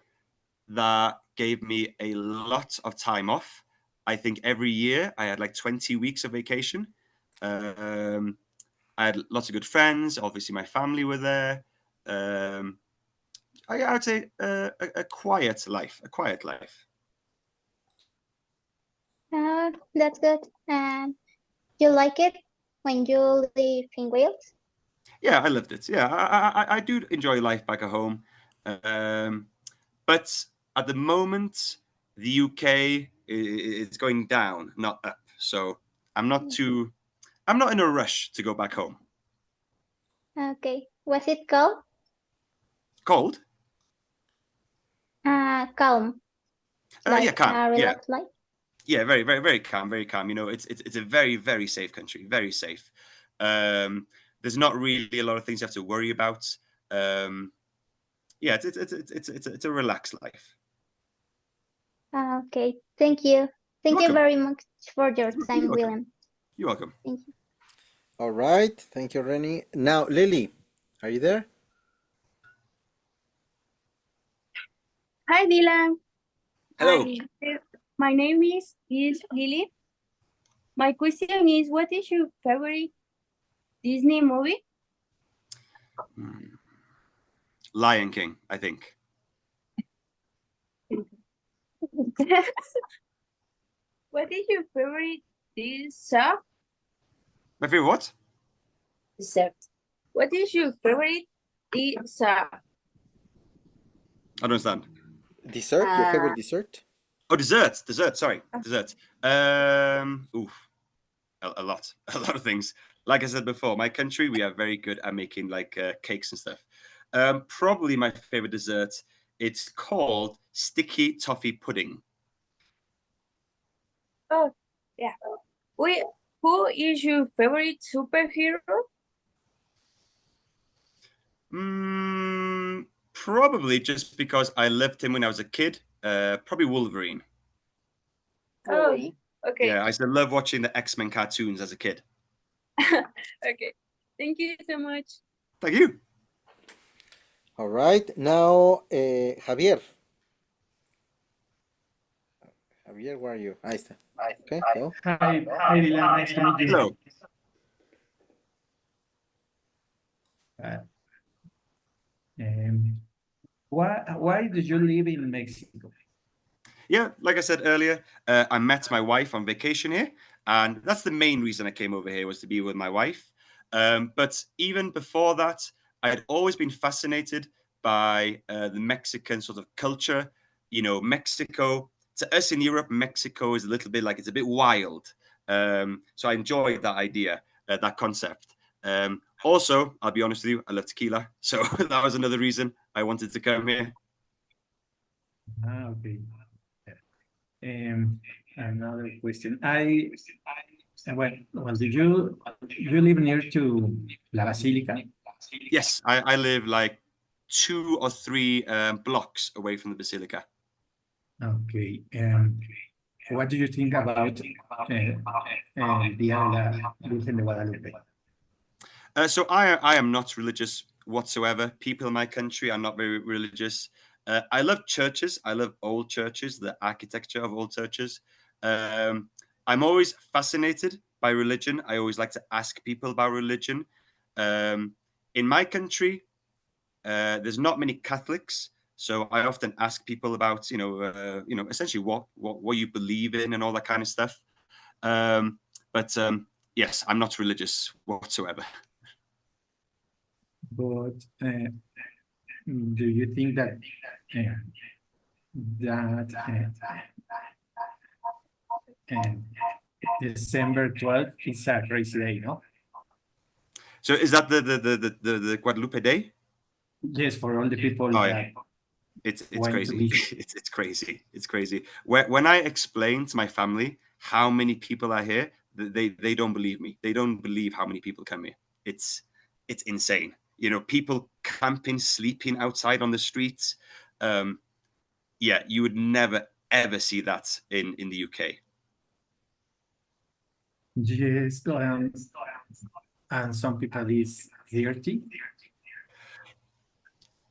that gave me a lot of time off. I think every year I had like 20 weeks of vacation. I had lots of good friends. Obviously, my family were there. I would say a quiet life. A quiet life. That's good. You like it when you live in Wales? Yeah, I loved it. Yeah, I do enjoy life back at home. But at the moment, the UK is going down, not up. So I'm not in a rush to go back home. Okay. Was it cold? Cold? Calm. Yeah, calm. Relaxed life? Yeah, very, very, very calm, very calm. It's a very, very safe country, very safe. There's not really a lot of things you have to worry about. Yeah, it's a relaxed life. Okay, thank you. Thank you very much for your time, William. You're welcome. Thank you. All right, thank you, Rennie. Now, Lily, are you there? Hi, Dylan. Hello. My name is Lily. My question is, what is your favorite Disney movie? Lion King, I think. What is your favorite dessert? My favorite what? Dessert. What is your favorite dessert? I don't understand. Dessert? Your favorite dessert? Oh, desserts. Sorry, desserts. Oof, a lot of things. Like I said before, my country, we are very good at making like cakes and stuff. Probably my favorite dessert. It's called sticky toffee pudding. Oh, yeah. Who is your favorite superhero? Probably just because I loved him when I was a kid. Probably Wolverine. Oh, okay. Yeah, I used to love watching the X-Men cartoons as a kid. Okay. Thank you so much. Thank you. All right, now Javier. Javier, where are you? Ahí está. Okay, go. Hi, Dylan. Nice to meet you. Hello. Why did you live in Mexico? Yeah, like I said earlier, I met my wife on vacation here, and that's the main reason I came over here, was to be with my wife. But even before that, I had always been fascinated by the Mexican sort of culture. You know, Mexico, to us in Europe, Mexico is a little bit like, it's a bit wild. So I enjoyed that idea, that concept. Also, I'll be honest with you, I love tequila. So that was another reason I wanted to come here. Okay. Another question. Well, do you live near to La Basilica? Yes, I live like 2 or 3 blocks away from the Basilica. Okay. What do you think about Dia de la Virgen de Guadalupe? So I am not religious whatsoever. People in my country are not very religious. I love churches. I love old churches, the architecture of old churches. I'm always fascinated by religion. I always like to ask people about religion. In my country, there's not many Catholics, so I often ask people about, essentially what you believe in and all that kind of stuff. But yes, I'm not religious whatsoever. But do you think that December 12th is a crazy day, no? So is that the Guadalupe Day? Yes, for all the people that it's went to crazy. visit. It's crazy. It's crazy. When I explain to my family how many people are here, they don't believe me. They don't believe how many people come here. It's insane. You know, people camping, sleeping outside on the streets. Yeah, you would never ever see that in the UK. Yes, and some people is dirty.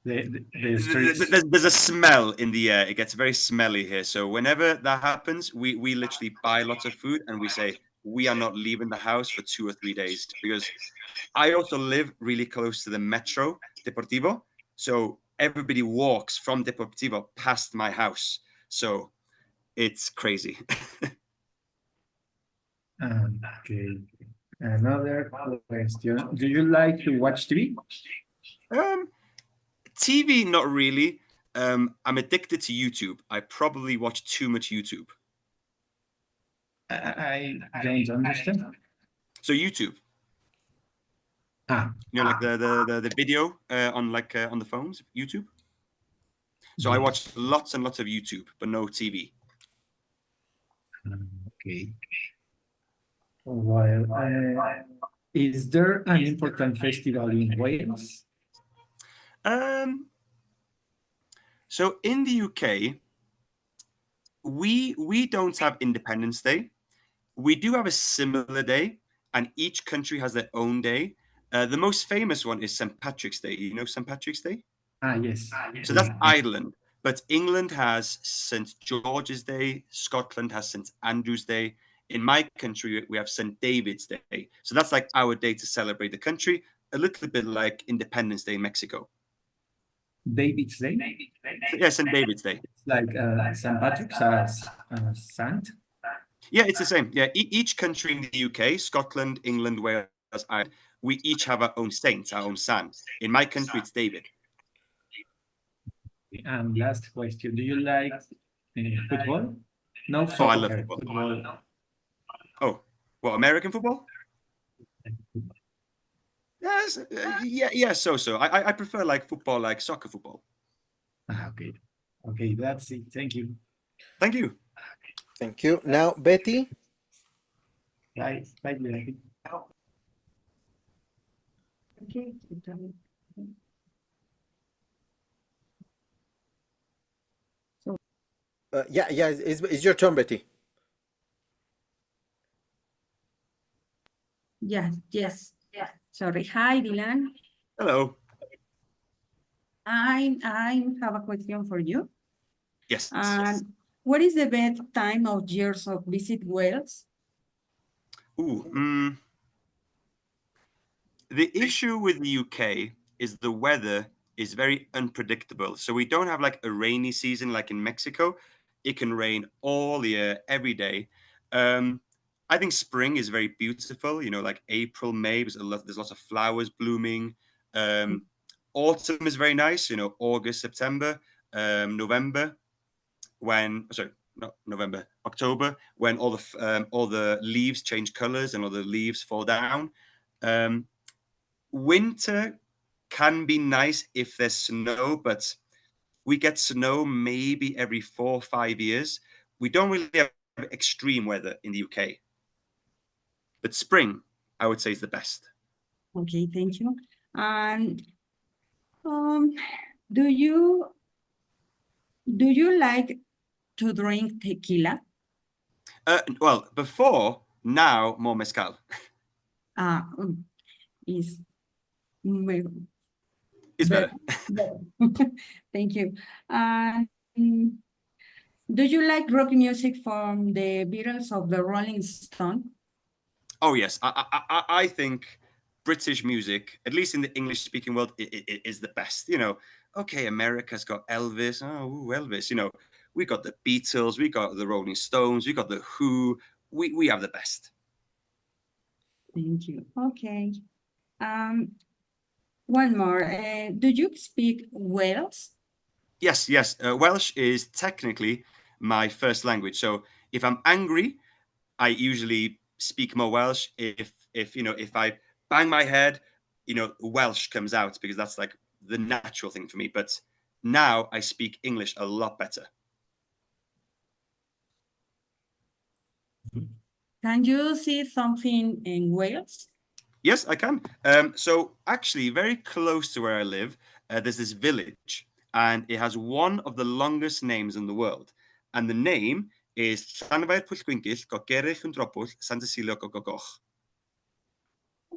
The streets. There's a smell in the air. It gets very smelly here. So whenever that happens, we literally buy lots of food and we say we are not leaving the house for 2 or 3 days, because I also live really close to the Metro Deportivo. So everybody walks from Deportivo past my house. So it's crazy. Okay. Another question. Do you like to watch TV? TV, not really. I'm addicted to YouTube. I probably watch too much YouTube. I don't understand. So YouTube. You know, like the video on the phones, YouTube. So I watch lots and lots of YouTube, but no TV. Okay. Well, is there an important festival in Wales? So in the UK, we don't have Independence Day. We do have a similar day, and each country has their own day. The most famous one is St. Patrick's Day. You know St. Patrick's Day? Yes. So that's Ireland. But England has St. George's Day. Scotland has St. Andrew's Day. In my country, we have St. David's Day. So that's like our day to celebrate the country, a little bit like Independence Day in Mexico. David's Day? Yeah, St. David's Day. It's like St. Patrick's as Saint? Yeah, it's the same. Yeah, each country in the UK, Scotland, England, Wales, Ireland, we each have our own saint, our own saint. In my country, it's David. And last question, do you like football? No Oh, I love soccer, football. football. Oh, what, American football? Yes, yeah. So. I prefer like football, like soccer football. Okay. Okay, that's it. Thank you. Thank you. Thank you. Now, Betty. Guys, bye. Okay. Yeah, it's your turn, Betty. Yes. Sorry. Hi, Dylan. Hello. I have a question for you. Yes. What is the best time of years of visit Wales? The issue with the UK is the weather is very unpredictable. So we don't have like a rainy season like in Mexico. It can rain all year, every day. I think spring is very beautiful, like April, May, there's lots of flowers blooming. Autumn is very nice, August, September, November, October, when all the leaves change colors and all the leaves fall down. Winter can be nice if there's snow, but we get snow maybe every 4 or 5 years. We don't really have extreme weather in the UK. But spring, I would say, is the best. Okay, thank you. And do you like to drink tequila? Well, before, now more mezcal. Is It's better. Thank you. Do you like rock music from the Beatles of the Rolling Stone? Oh yes, I think British music, at least in the English-speaking world, it is the best. Okay, America's got Elvis. Oh, Elvis. We got the Beatles, we got the Rolling Stones, we got the Who. We have the best. Thank you. Okay. One more. Do you speak Welsh? Yes. Welsh is technically my first language. So if I'm angry, I usually speak more Welsh. If I bang my head, Welsh comes out because that's like the natural thing for me. But now I speak English a lot better. Can you see something in Wales? Yes, I can. So actually, very close to where I live, there's this village, and it has one of the longest names in the world. And the name is Llanfair Pwllgwyngyll, Gogerich and Dropwll, Santa Celia Gogogoch.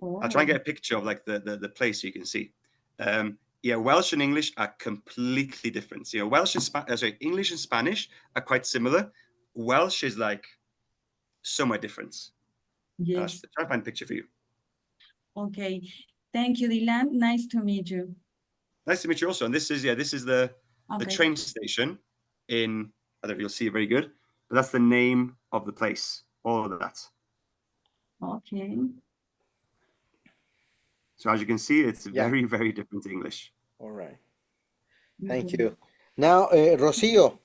I'll try and get a picture of like the place so you can see. Welsh and English are completely different. English and Spanish are quite similar. Welsh is like somewhere different. Yes. I'll try and find a picture for you. Okay. Thank you, Dylan. Nice to meet you. Nice to meet you also. And this is the train station in, I don't know if you'll see it very good, but that's the name of the place. All of that. Okay. So as you can see, it's very, very different English. All right. Thank you. Now, Rocio.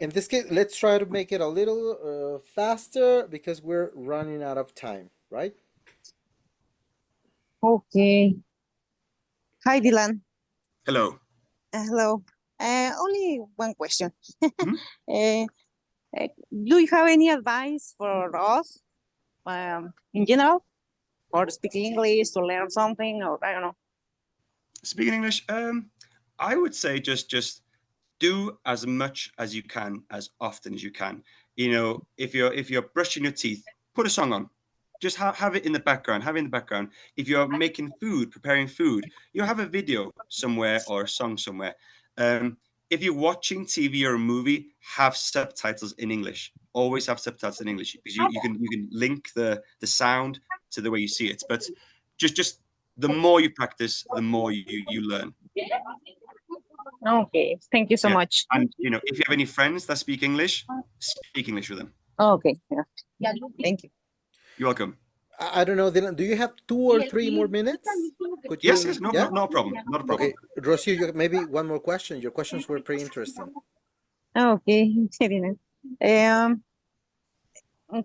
In this case, let's try to make it a little faster because we're running out of time, right? Okay. Hi, Dylan. Hello. Hello. Only one question. Do you have any advice for us in general? Or speak English to learn something, or I don't know. Speaking English, I would say just do as much as you can, as often as you can. If you're brushing your teeth, put a song on. Just have it in the background. Have it in the background. If you're making food, preparing food, have a video somewhere or a song somewhere. If you're watching TV or a movie, have subtitles in English. Always have subtitles in English because you can link the sound to the way you see it. But just the more you practice, the more you learn. Okay, thank you so much. And if you have any friends that speak English with them. Okay, yeah. Thank you. You're welcome. I don't know, Dylan, do you have 2 or 3 more minutes? Yes, no problem. Not a problem. Okay, Rocio, maybe one more question. Your questions were pretty interesting. Okay, very nice.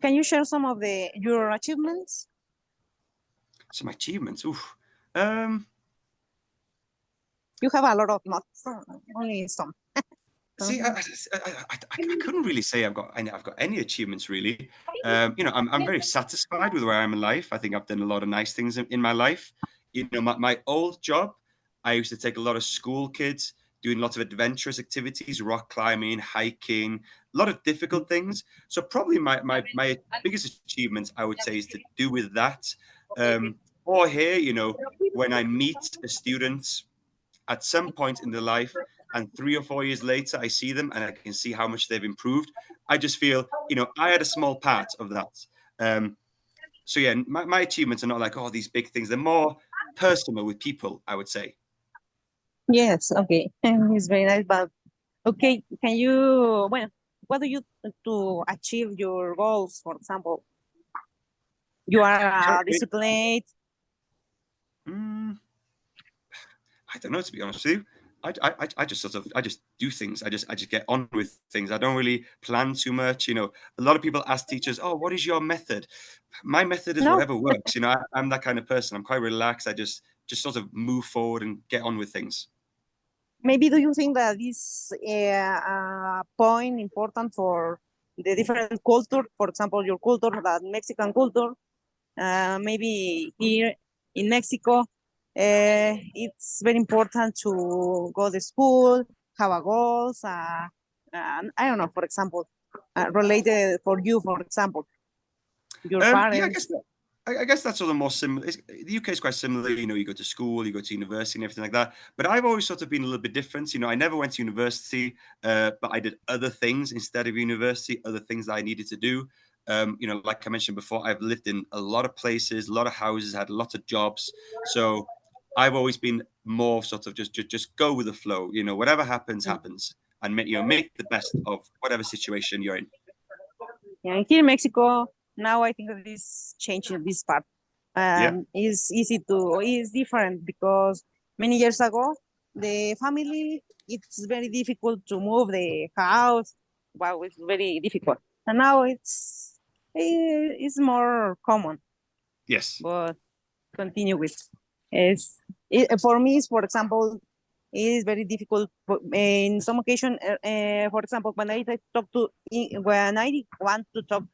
Can you share some of your achievements? Some achievements. Oof. You have a lot of, not only some. See, I couldn't really say I've got any achievements really. I'm very satisfied with where I am in life. I think I've done a lot of nice things in my life. My old job, I used to take a lot of school kids doing lots of adventurous activities, rock climbing, hiking, a lot of difficult things. So probably my biggest achievement, I would say, is to do with that. Or here, when I meet a student at some point in their life, and 3 or 4 years later, I see them and I can see how much they've improved. I just feel, I had a small part of that. So yeah, my achievements are not like, these big things. They're more personal with people, I would say. Yes, okay. It's very nice, but okay, can you, what do you to achieve your goals, for example? You are disciplined? I don't know, to be honest with you. I just do things. I just get on with things. I don't really plan too much. A lot of people ask teachers, "Oh, what is your method?" My method is whatever works. I'm that kind of person. I'm quite relaxed. I just sort of move forward and get on with things. Maybe do you think that is a point important for the different culture? For example, your culture, that Mexican culture, maybe here in Mexico, it's very important to go to school, have a goals. I don't know, for example, related for you, for example, your parents. Yeah, I guess that's sort of more similar. The UK is quite similar. You go to school, you go to university and everything like that. But I've always sort of been a little bit different. I never went to university, but I did other things instead of university, other things that I needed to do. Like I mentioned before, I've lived in a lot of places, a lot of houses, had lots of jobs. So I've always been more sort of just go with the flow. Whatever happens, happens, and make the best of whatever situation you're in. Yeah, here in Mexico, now I think that this changing this part is different because many years ago, the family, it's very difficult to move the house. Wow, it's very difficult. And now it's more common. Yes. But continue with. For me, for example, it is very difficult in some occasion. For example, when I want to talk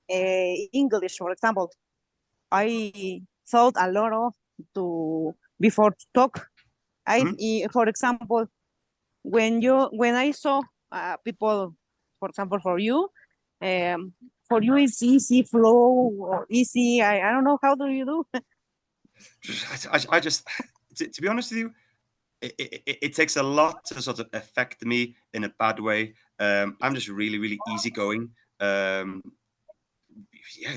English, for example, I thought a lot of before to talk. For example, when I saw people, for example, for you it's easy flow or easy. I don't know, how do you do? I just, to be honest with you, it takes a lot to sort of affect me in a bad way. I'm just really, really easygoing. Yeah,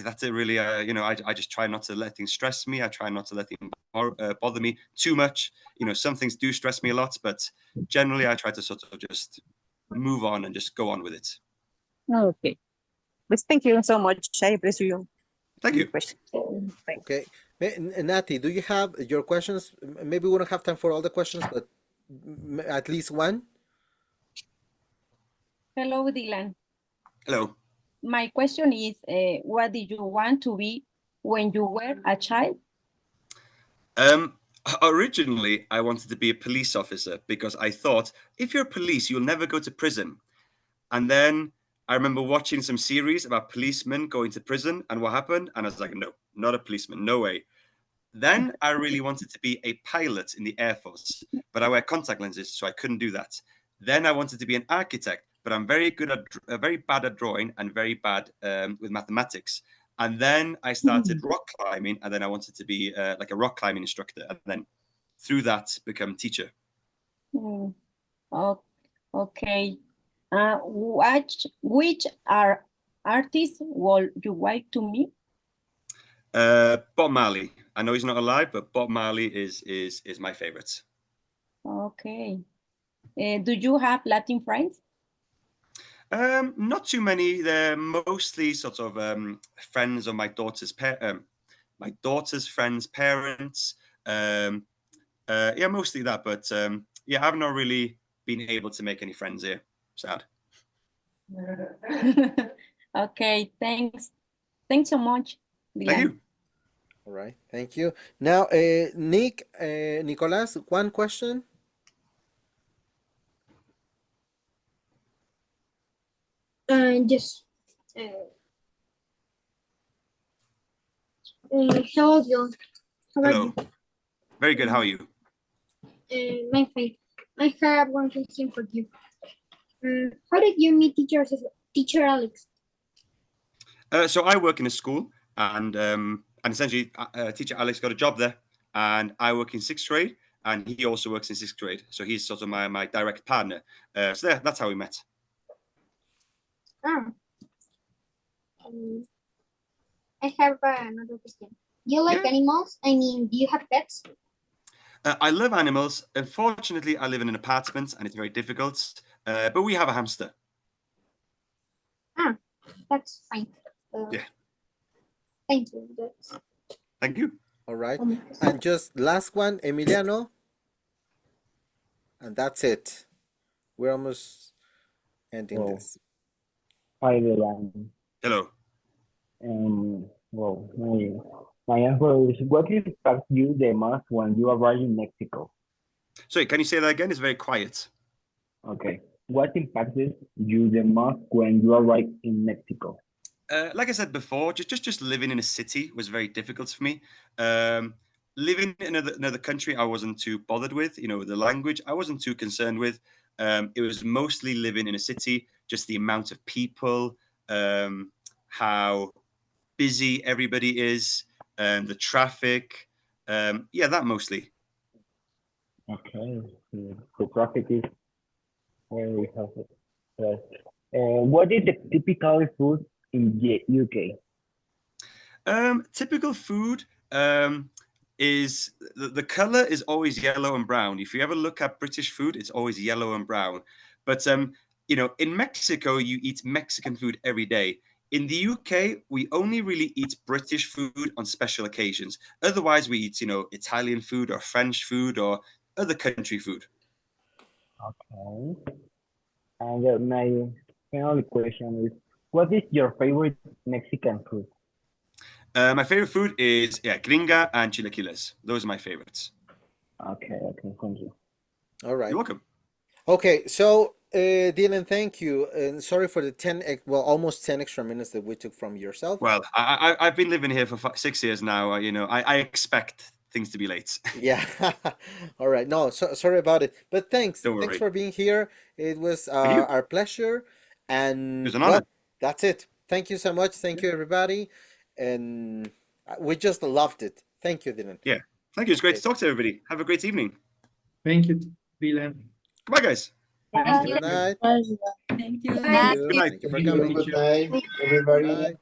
that's it really. I just try not to let things stress me. I try not to let things bother me too much. Some things do stress me a lot, but generally I try to sort of just move on and just go on with it. Okay. But thank you so much. I appreciate you. Thank you. Okay. Nati, do you have your questions? Maybe we don't have time for all the questions, but at least one. Hello, Dylan. Hello. My question is, what did you want to be when you were a child? Originally, I wanted to be a police officer because I thought if you're a police, you'll never go to prison. And then I remember watching some series about policemen going to prison and what happened. And I was like, no, not a policeman, no way. Then I really wanted to be a pilot in the Air Force, but I wear contact lenses, so I couldn't do that. Then I wanted to be an architect, but I'm very bad at drawing and very bad with mathematics. And then I started rock climbing, and then I wanted to be like a rock climbing instructor, and then through that become teacher. Okay. Which are artists would you like to meet? Bob Marley. I know he's not alive, but Bob Marley is my favorite. Okay. Do you have Latin friends? Not too many. They're mostly sort of friends of my daughter's friends' parents. Yeah, mostly that. But yeah, I've not really been able to make any friends here. Sad. Okay, thanks. Thanks so much, Thank Dylan. you. All right, thank you. Now, Nicolas, one question. Yes. Hello, John. How are Hello. you? Very good. How are you? My fine. I have one question for you. How did you meet teacher Alex? So I work in a school, and essentially, teacher Alex got a job there, and I work in 6th grade, and he also works in 6th grade. So he's sort of my direct partner. So that's how we met. Ah. I have another question. Do you like animals? I mean, do you have pets? I love animals. Unfortunately, I live in an apartment, and it's very difficult. But we have a hamster. Ah, that's fine. Yeah. Thank you. Thank you. All right. And just last one, Emiliano. And that's it. We're almost ending this. Hi, Dylan. Hello. Well, my answer is, what impacts you the most when you arrive in Mexico? Sorry, can you say that again? It's very quiet. Okay. What impacted you the most when you arrived in Mexico? Like I said before, just living in a city was very difficult for me. Living in another country, I wasn't too bothered with. The language, I wasn't too concerned with. It was mostly living in a city, just the amount of people, how busy everybody is, the traffic. Yeah, that mostly. Okay. The traffic is very helpful. What is the typical food in the UK? Typical food is the color is always yellow and brown. If you ever look at British food, it's always yellow and brown. But in Mexico, you eat Mexican food every day. In the UK, we only really eat British food on special occasions. Otherwise, we eat, Italian food or French food or other country food. Okay. And my final question is, what is your favorite Mexican food? My favorite food is gringa and chilaquiles. Those are my favorites. Okay, thank you. All right. You're welcome. Okay, so Dylan, thank you, and sorry for the almost 10 extra minutes that we took from yourself. Well, I've been living here for 6 years now. I expect things to be late. Yeah. All right. No, sorry about it, but thanks. Don't worry. Thanks for being here. It was our pleasure, and It was an honor. that's it. Thank you so much. Thank you, everybody, and we just loved it. Thank you, Dylan. Yeah. Thank you. It's great to talk to everybody. Have a great evening. Thank you, Dylan. Goodbye, guys. Good night. Thank you. Good night. Thank you for coming. Good night, everybody. Bye.